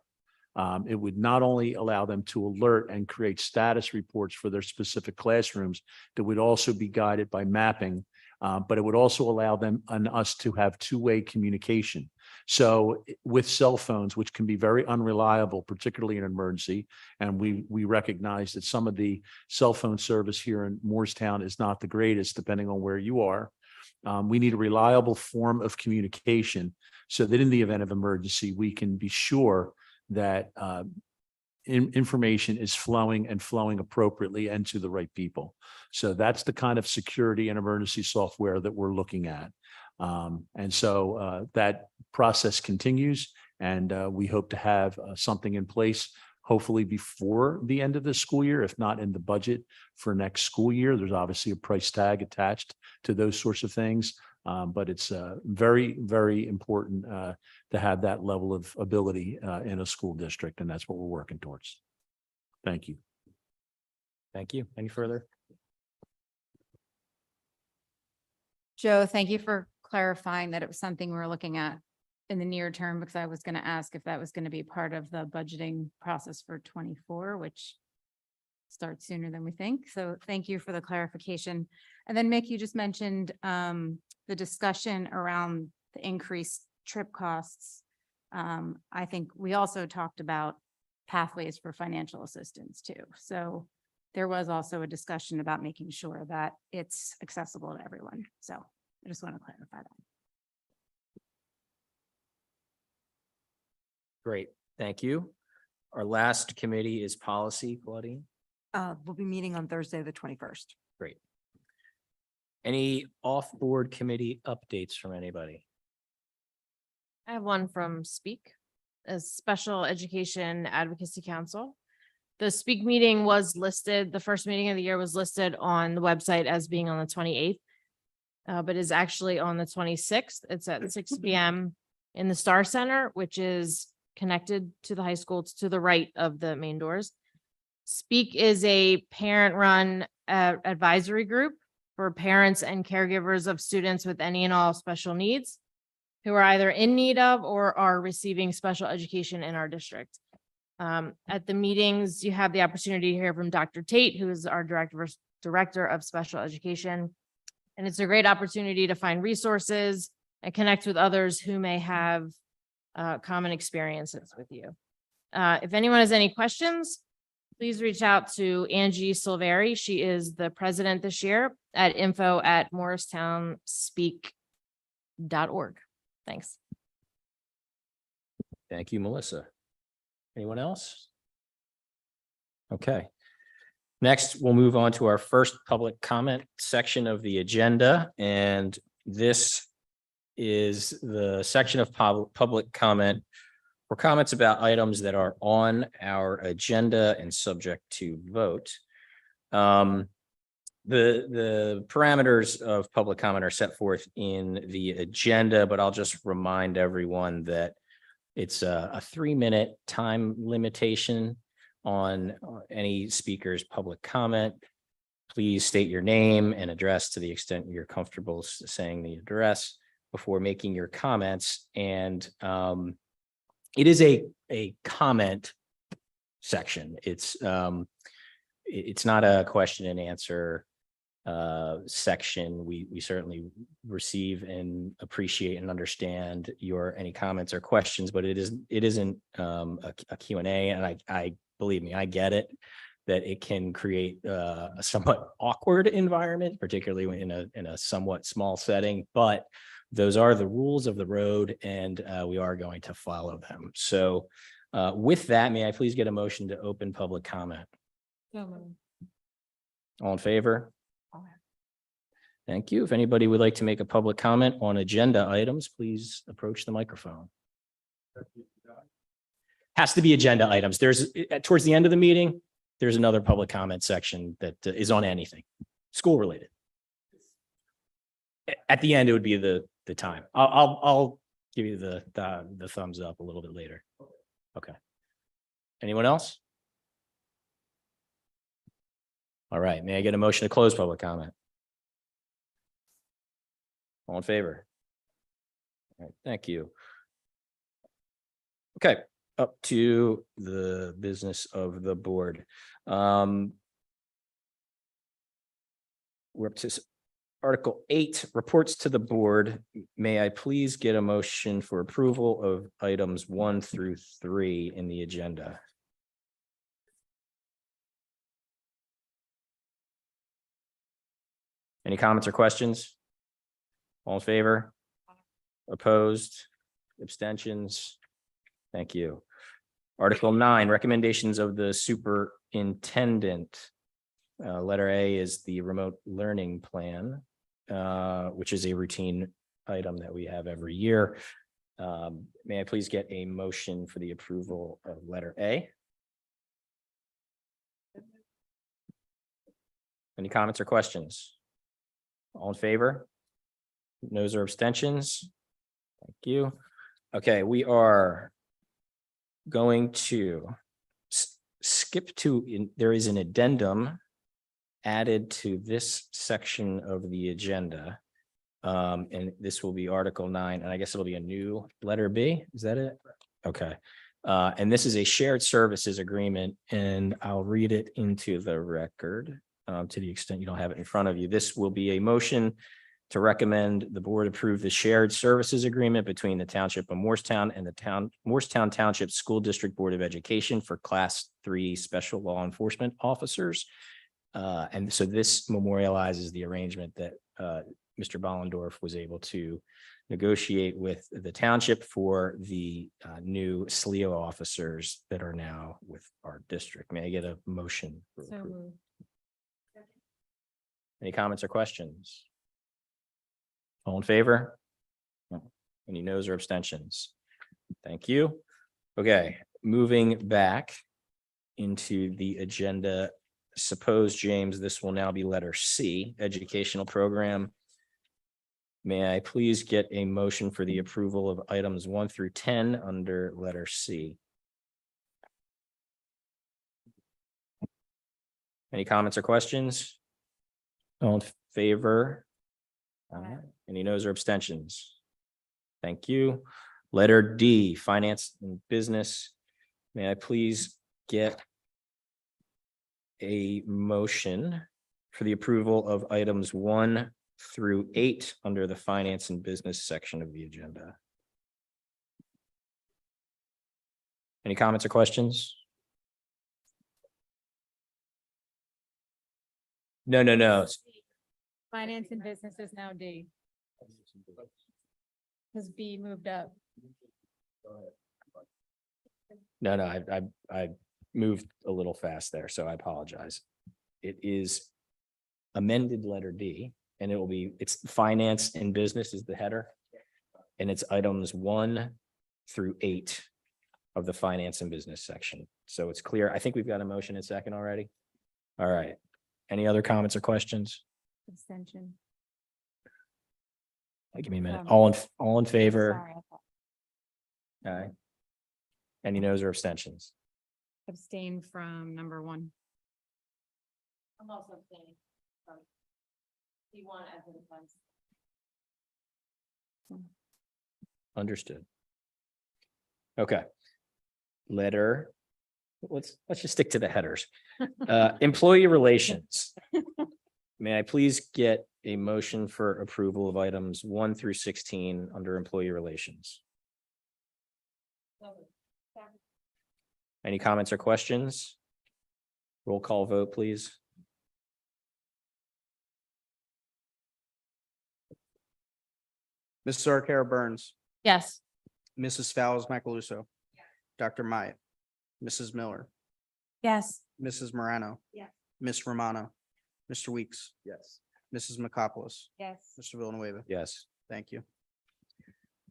It would not only allow them to alert and create status reports for their specific classrooms that would also be guided by mapping, but it would also allow them and us to have two-way communication. So with cell phones, which can be very unreliable, particularly in an emergency, and we recognize that some of the cell phone service here in Moorestown is not the greatest, depending on where you are. We need a reliable form of communication so that in the event of emergency, we can be sure that information is flowing and flowing appropriately and to the right people. So that's the kind of security and emergency software that we're looking at. And so that process continues, and we hope to have something in place hopefully before the end of the school year, if not in the budget for next school year. There's obviously a price tag attached to those sorts of things. But it's very, very important to have that level of ability in a school district, and that's what we're working towards. Thank you. Thank you. Any further? Joe, thank you for clarifying that it was something we were looking at in the near term, because I was going to ask if that was going to be part of the budgeting process for 24, which starts sooner than we think. So thank you for the clarification. And then Mick, you just mentioned the discussion around the increased trip costs. I think we also talked about pathways for financial assistance too. So there was also a discussion about making sure that it's accessible to everyone. So I just want to clarify that. Great. Thank you. Our last committee is policy, Claudine. We'll be meeting on Thursday, the 21st. Great. Any off-board committee updates from anybody? I have one from Speak, a Special Education Advocacy Council. The Speak meeting was listed, the first meeting of the year was listed on the website as being on the 28th, but is actually on the 26th. It's at 6 p.m. in the Star Center, which is connected to the high school. It's to the right of the main doors. Speak is a parent-run advisory group for parents and caregivers of students with any and all special needs who are either in need of or are receiving special education in our district. At the meetings, you have the opportunity to hear from Dr. Tate, who is our director of special education. And it's a great opportunity to find resources and connect with others who may have common experiences with you. If anyone has any questions, please reach out to Angie Silveri. She is the president this year at info@morristownspeak.org. Thanks. Thank you, Melissa. Anyone else? Okay. Next, we'll move on to our first public comment section of the agenda. And this is the section of public comment for comments about items that are on our agenda and subject to vote. The parameters of public comment are set forth in the agenda, but I'll just remind everyone that it's a 3-minute time limitation on any speaker's public comment. Please state your name and address to the extent you're comfortable saying the address before making your comments. And it is a comment section. It's not a question and answer section. We certainly receive and appreciate and understand your any comments or questions, but it isn't a Q&A. And I believe me, I get it, that it can create a somewhat awkward environment, particularly in a somewhat small setting, but those are the rules of the road, and we are going to follow them. So with that, may I please get a motion to open public comment? All in favor? Thank you. If anybody would like to make a public comment on agenda items, please approach the microphone. Has to be agenda items. There's towards the end of the meeting, there's another public comment section that is on anything school related. At the end, it would be the time. I'll give you the thumbs up a little bit later. Okay. Anyone else? All right. May I get a motion to close public comment? All in favor? All right. Thank you. Okay. Up to the business of the board. We're up to Article 8, reports to the board. May I please get a motion for approval of items 1 through 3 in the agenda? Any comments or questions? All in favor? Opposed? Abstentions? Thank you. Article 9, recommendations of the superintendent. Letter A is the remote learning plan, which is a routine item that we have every year. May I please get a motion for the approval of letter A? Any comments or questions? All in favor? Noes or abstentions? Thank you. Okay, we are going to skip to, there is an addendum added to this section of the agenda. And this will be Article 9, and I guess it'll be a new letter B. Is that it? Okay. And this is a shared services agreement, and I'll read it into the record to the extent you don't have it in front of you. This will be a motion to recommend the board approve the shared services agreement between the Township of Morristown and the Morristown Township School District Board of Education for Class 3 Special Law Enforcement Officers. And so this memorializes the arrangement that Mr. Bollendorf was able to negotiate with the township for the new SLEO officers that are now with our district. May I get a motion for So approval? moved. Any comments or questions? All in favor? No. Any noes or abstentions? Thank you. Okay, moving back into the agenda. Suppose, James, this will now be letter C, educational program. May I please get a motion for the approval of items 1 through 10 under letter C? Any comments or questions? All in favor? Any noes or abstentions? Thank you. Letter D, finance and business. May I please get a motion for the approval of items 1 through 8 under the finance and business section of the agenda? Any comments or questions? No. Finance and business is now D. Because B moved up. No, I moved a little fast there, so I apologize. It is amended letter D, and it will be, it's finance and business is the header. And it's items 1 through 8 of the finance and business section. So it's clear. I think we've got a motion and second already. All right. Any other comments or questions? Abstention. Give me a minute. Um, All in favor? Sorry, I thought- Aye. Any noes or abstentions? Abstain from number 1. I'm also abstaining from C1 as in funds. Understood. Okay. Letter. Let's just stick to the headers. Employee relations. May I please get a motion for approval of items 1 through 16 under employee relations? Any comments or questions? Roll call vote, please. Mrs. Arcaro Burns, Yes. Mrs. Fowles Macaluso. Dr. Myatt, Mrs. Miller, Yes. Mrs. Morano. Yes. Miss Romano, Mr. Weeks, Yes. Mrs. McCopolis, Yes. Mr. Villanueva. Yes. Thank you.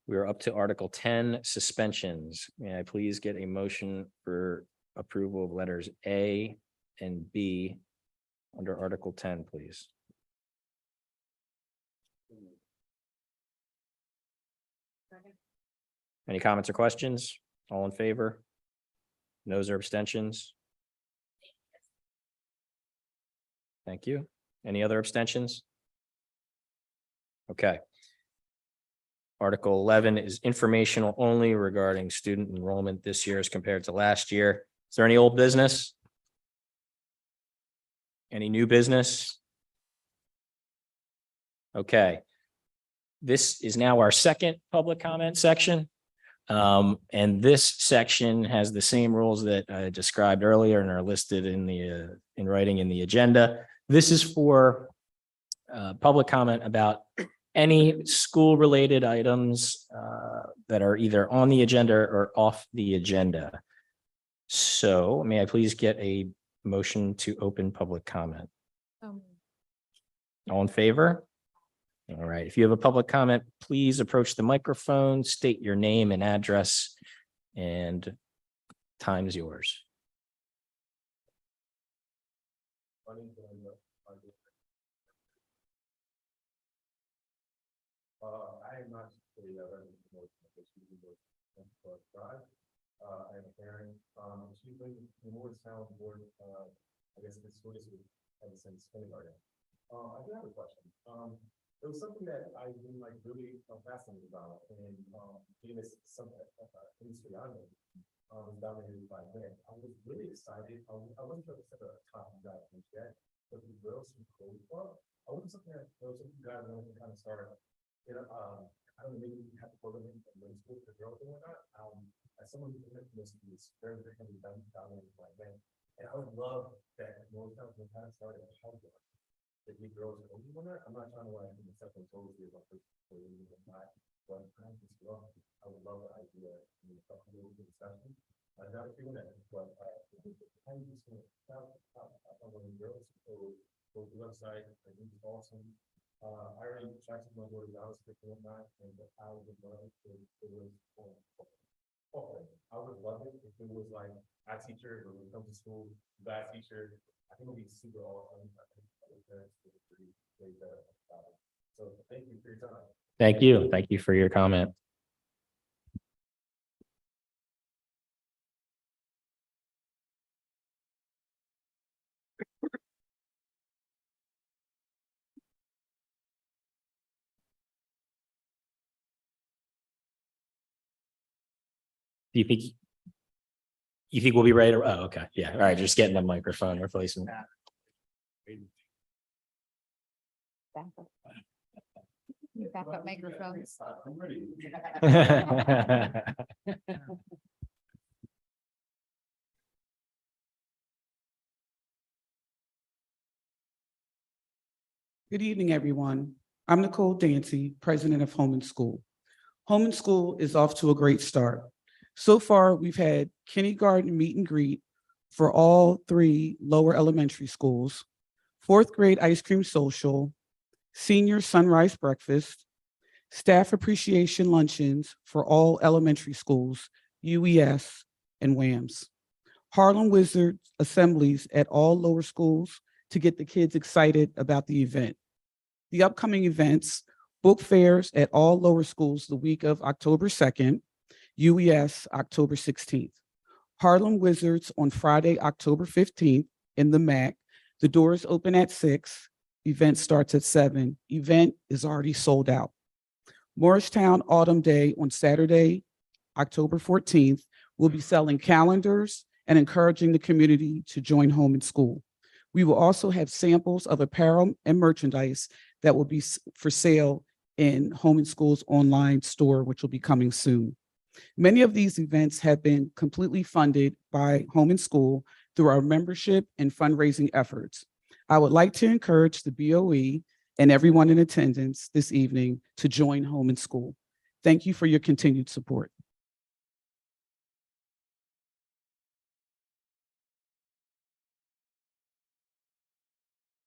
We are up to Article 10, suspensions. May I please get a motion for approval of letters A and B under Article 10, please? Any comments or questions? All in favor? Noes or abstentions? Thank you. Any other abstentions? Okay. Article 11 is informational only regarding student enrollment this year as compared to last year. Is there any old business? Any new business? Okay. This is now our second public comment section. And this section has the same rules that I described earlier and are listed in the in writing in the agenda. This is for public comment about any school-related items that are either on the agenda or off the agenda. So may I please get a motion to open public comment? All in favor? All right, if you have a public comment, please approach the microphone, state your name and address, and time is yours. I am not the I am a parent, excuse me, the Morristown board, I guess the school district ever since kindergarten. I do have a question. It was something that I've been like really fascinated about, and being this some industry on it, was dominated by men. I was really excited. I wasn't sure if it's a top guy yet, but the girls who code club, I wasn't something that those of you guys wanted to kind of start, you know, I don't know, maybe you have to program in middle school for girls or whatnot. As someone who this is very heavily dominated by men, and I would love that more times we kind of started a help that we girls are only one. I'm not trying to like accept and totally here about this or not, but I just love. I would love the idea in the discussion. I got a feeling that, but I'm just going to tell one of the girls go to the website. I think it's awesome. I already checked my board. I was picking up that, and I would love it if it was. I would love it if it was like our teacher when we come to school, that teacher. I think it would be super awesome. I think parents would pretty great about it. So thank you for your time. Thank you. Thank you for your comment. Do you think we'll be ready to, oh, okay, yeah, all right, just getting the microphone replacement. Backup microphones. I'm ready. Good evening, everyone. I'm Nicole Dancy, president of Home and School. Home and School is off to a great start. So far, we've had kindergarten meet and greet for all 3 lower elementary schools, 4th grade ice cream social, senior sunrise breakfast, staff appreciation luncheons for all elementary schools, UES and WAMS, Harlem Wizards assemblies at all lower schools to get the kids excited about the event. The upcoming events, book fairs at all lower schools the week of October 2nd, UES October 16th. Harlem Wizards on Friday, October 15th in the MAC. The doors open at 6. Event starts at 7. Event is already sold out. Morristown Autumn Day on Saturday, October 14th. We'll be selling calendars and encouraging the community to join Home and School. We will also have samples of apparel and merchandise that will be for sale in Home and School's online store, which will be coming soon. Many of these events have been completely funded by Home and School through our membership and fundraising efforts. I would like to encourage the BOE and everyone in attendance this evening to join Home and School. Thank you for your continued support.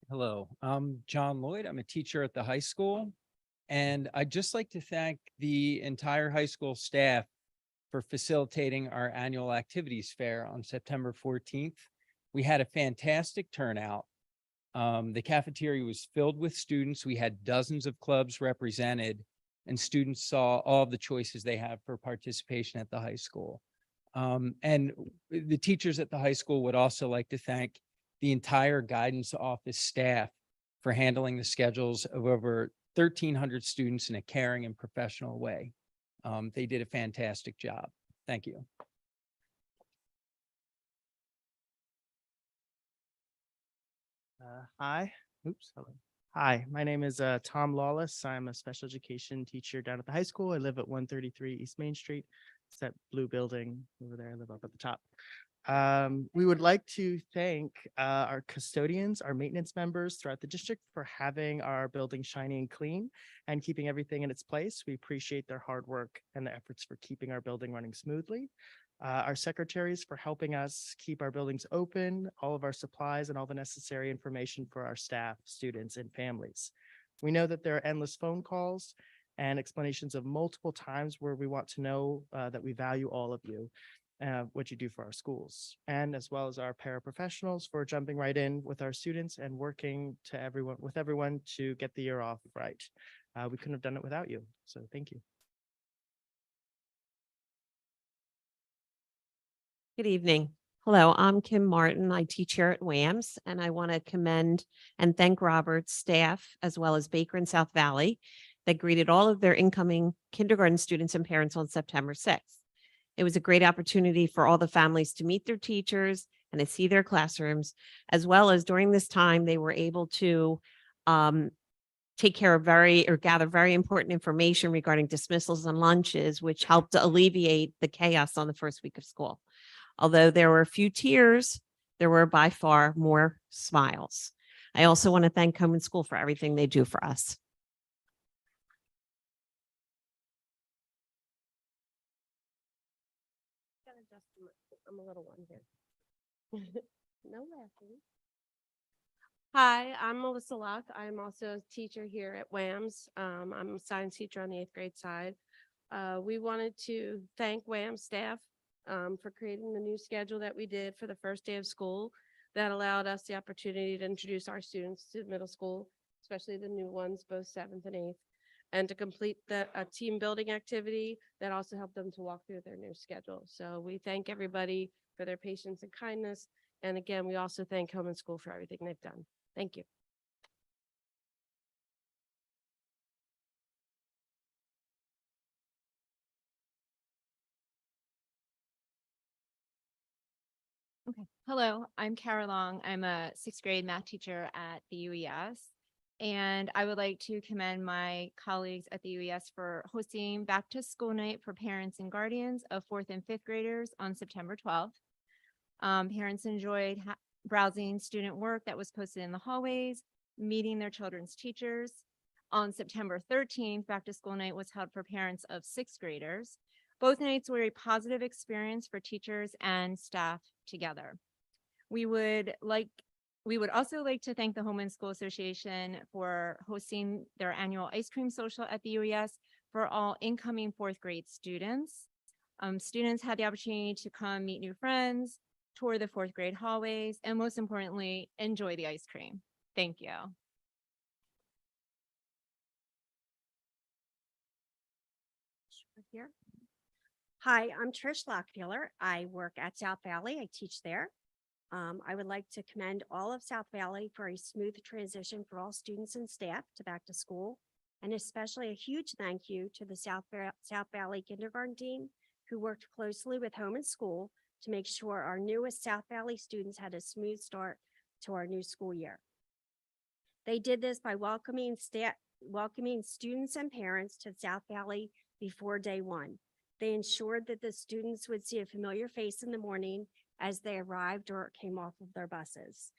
Hello, I'm John Lloyd. I'm a teacher at the high school. And I'd just like to thank the entire high school staff for facilitating our annual activities fair on September 14th. We had a fantastic turnout. The cafeteria was filled with students. We had dozens of clubs represented, and students saw all of the choices they have for participation at the high school. And the teachers at the high school would also like to thank the entire guidance office staff for handling the schedules of over 1,300 students in a caring and professional way. They did a fantastic job. Thank you. Hi. Oops. Hello. Hi, my name is Tom Lawless. I'm a special education teacher down at the high school. I live at 133 East Main Street. It's that blue building over there. I live up at the top. We would like to thank our custodians, our maintenance members throughout the district for having our building shiny and clean and keeping everything in its place. We appreciate their hard work and their efforts for keeping our building running smoothly. Our secretaries for helping us keep our buildings open, all of our supplies and all the necessary information for our staff, students, and families. We know that there are endless phone calls and explanations of multiple times where we want to know that we value all of you. What you do for our schools, and as well as our paraprofessionals for jumping right in with our students and working with everyone to get the year off right. We couldn't have done it without you. So thank you. Good evening. Hello, I'm Kim Martin. I teach here at WAMS, and I want to commend and thank Robert's staff as well as Baker and South Valley that greeted all of their incoming kindergarten students and parents on September 6th. It was a great opportunity for all the families to meet their teachers and to see their classrooms, as well as during this time, they were able to take care of gather very important information regarding dismissals and lunches, which helped to alleviate the chaos on the first week of school. Although there were a few tears, there were by far more smiles. I also want to thank Home and School for everything they do for us. I'm a little one here. No laughing. Hi, I'm Melissa Locke. I'm also a teacher here at WAMS. I'm a science teacher on the 8th grade side. We wanted to thank WAMS staff for creating the new schedule that we did for the first day of school that allowed us the opportunity to introduce our students to middle school, especially the new ones, both 7th and 8th, and to complete a team building activity that also helped them to walk through their new schedule. So we thank everybody for their patience and kindness. And again, we also thank Home and School for everything they've done. Thank you. Okay. Hello, I'm Kara Long. I'm a 6th grade math teacher at the UES. And I would like to commend my colleagues at the UES for hosting back to school night for parents and guardians of 4th and 5th graders on September 12th. Parents enjoyed browsing student work that was posted in the hallways, meeting their children's teachers. On September 13th, back to school night was held for parents of 6th graders. Both nights were a positive experience for teachers and staff together. We would also like to thank the Home and School Association for hosting their annual ice cream social at the UES for all incoming 4th grade students. Students had the opportunity to come meet new friends, tour the 4th grade hallways, and most importantly, enjoy the ice cream. Thank you. Here. Hi, I'm Trish Lockfiller. I work at South Valley. I teach there. I would like to commend all of South Valley for a smooth transition for all students and staff to back to school, and especially a huge thank you to the South Valley kindergarten team who worked closely with Home and School to make sure our newest South Valley students had a smooth start to our new school year. They did this by welcoming students and parents to South Valley before day one. They ensured that the students would see a familiar face in the morning as they arrived or came off of their buses.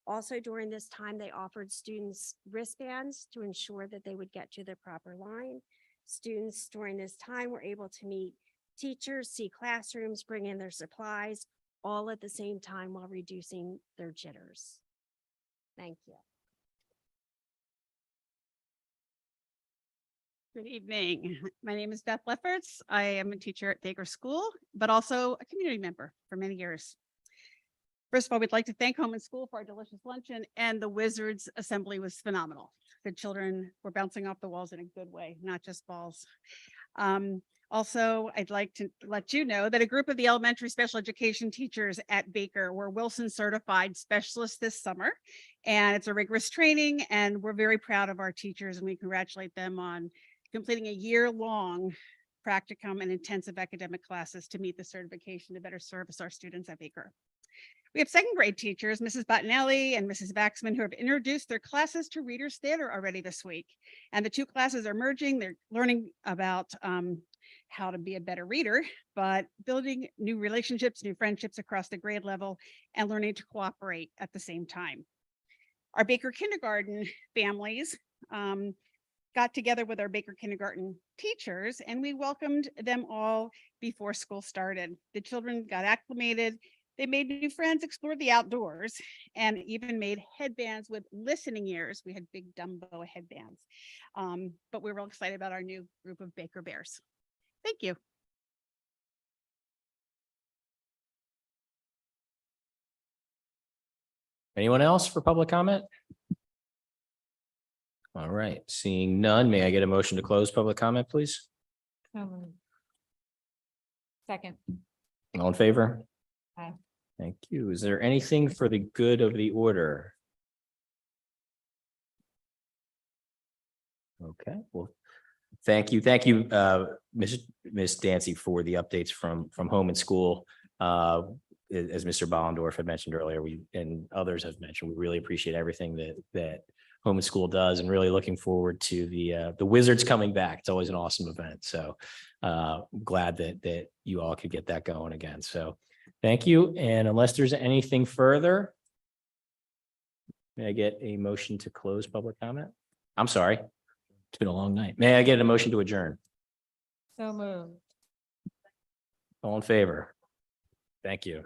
Also during this time, they offered students wristbands to ensure that they would get to the proper line. Students during this time were able to meet teachers, see classrooms, bring in their supplies, all at the same time while reducing their jitters. Thank you. Good evening. My name is Beth Lefferts. I am a teacher at Baker School, but also a community member for many years. First of all, we'd like to thank Home and School for our delicious luncheon, and the Wizards assembly was phenomenal. The children were bouncing off the walls in a good way, not just balls. Also, I'd like to let you know that a group of the elementary special education teachers at Baker were Wilson certified specialists this summer, and it's a rigorous training, and we're very proud of our teachers, and we congratulate them on completing a year-long practicum and intensive academic classes to meet the certification to better service our students at Baker. We have 2nd grade teachers, Mrs. Bottinelli and Mrs. Baxman, who have introduced their classes to Readers Theater already this week. And the two classes are merging. They're learning about how to be a better reader, but building new relationships, new friendships across the grade level, and learning to cooperate at the same time. Our Baker Kindergarten families got together with our Baker Kindergarten teachers, and we welcomed them all before school started. The children got acclimated, they made new friends, explored the outdoors, and even made headbands with listening ears. We had big Dumbo headbands. But we were all excited about our new group of Baker Bears. Thank you. Anyone else for public comment? All right, seeing none, may I get a motion to close public comment, please? Second. All in favor? Aye. Thank you. Is there anything for the good of the order? Okay, well, thank you. Thank you, Ms. Dancy, for the updates from home and school. As Mr. Bollendorf had mentioned earlier, we and others have mentioned, we really appreciate everything that home and school does, and really looking forward to the Wizards coming back. It's always an awesome event. So glad that you all could get that going again. So thank you. And unless there's anything further, may I get a motion to close public comment? I'm sorry. It's been a long night. May I get a motion to adjourn? So moved. All in favor? Thank you.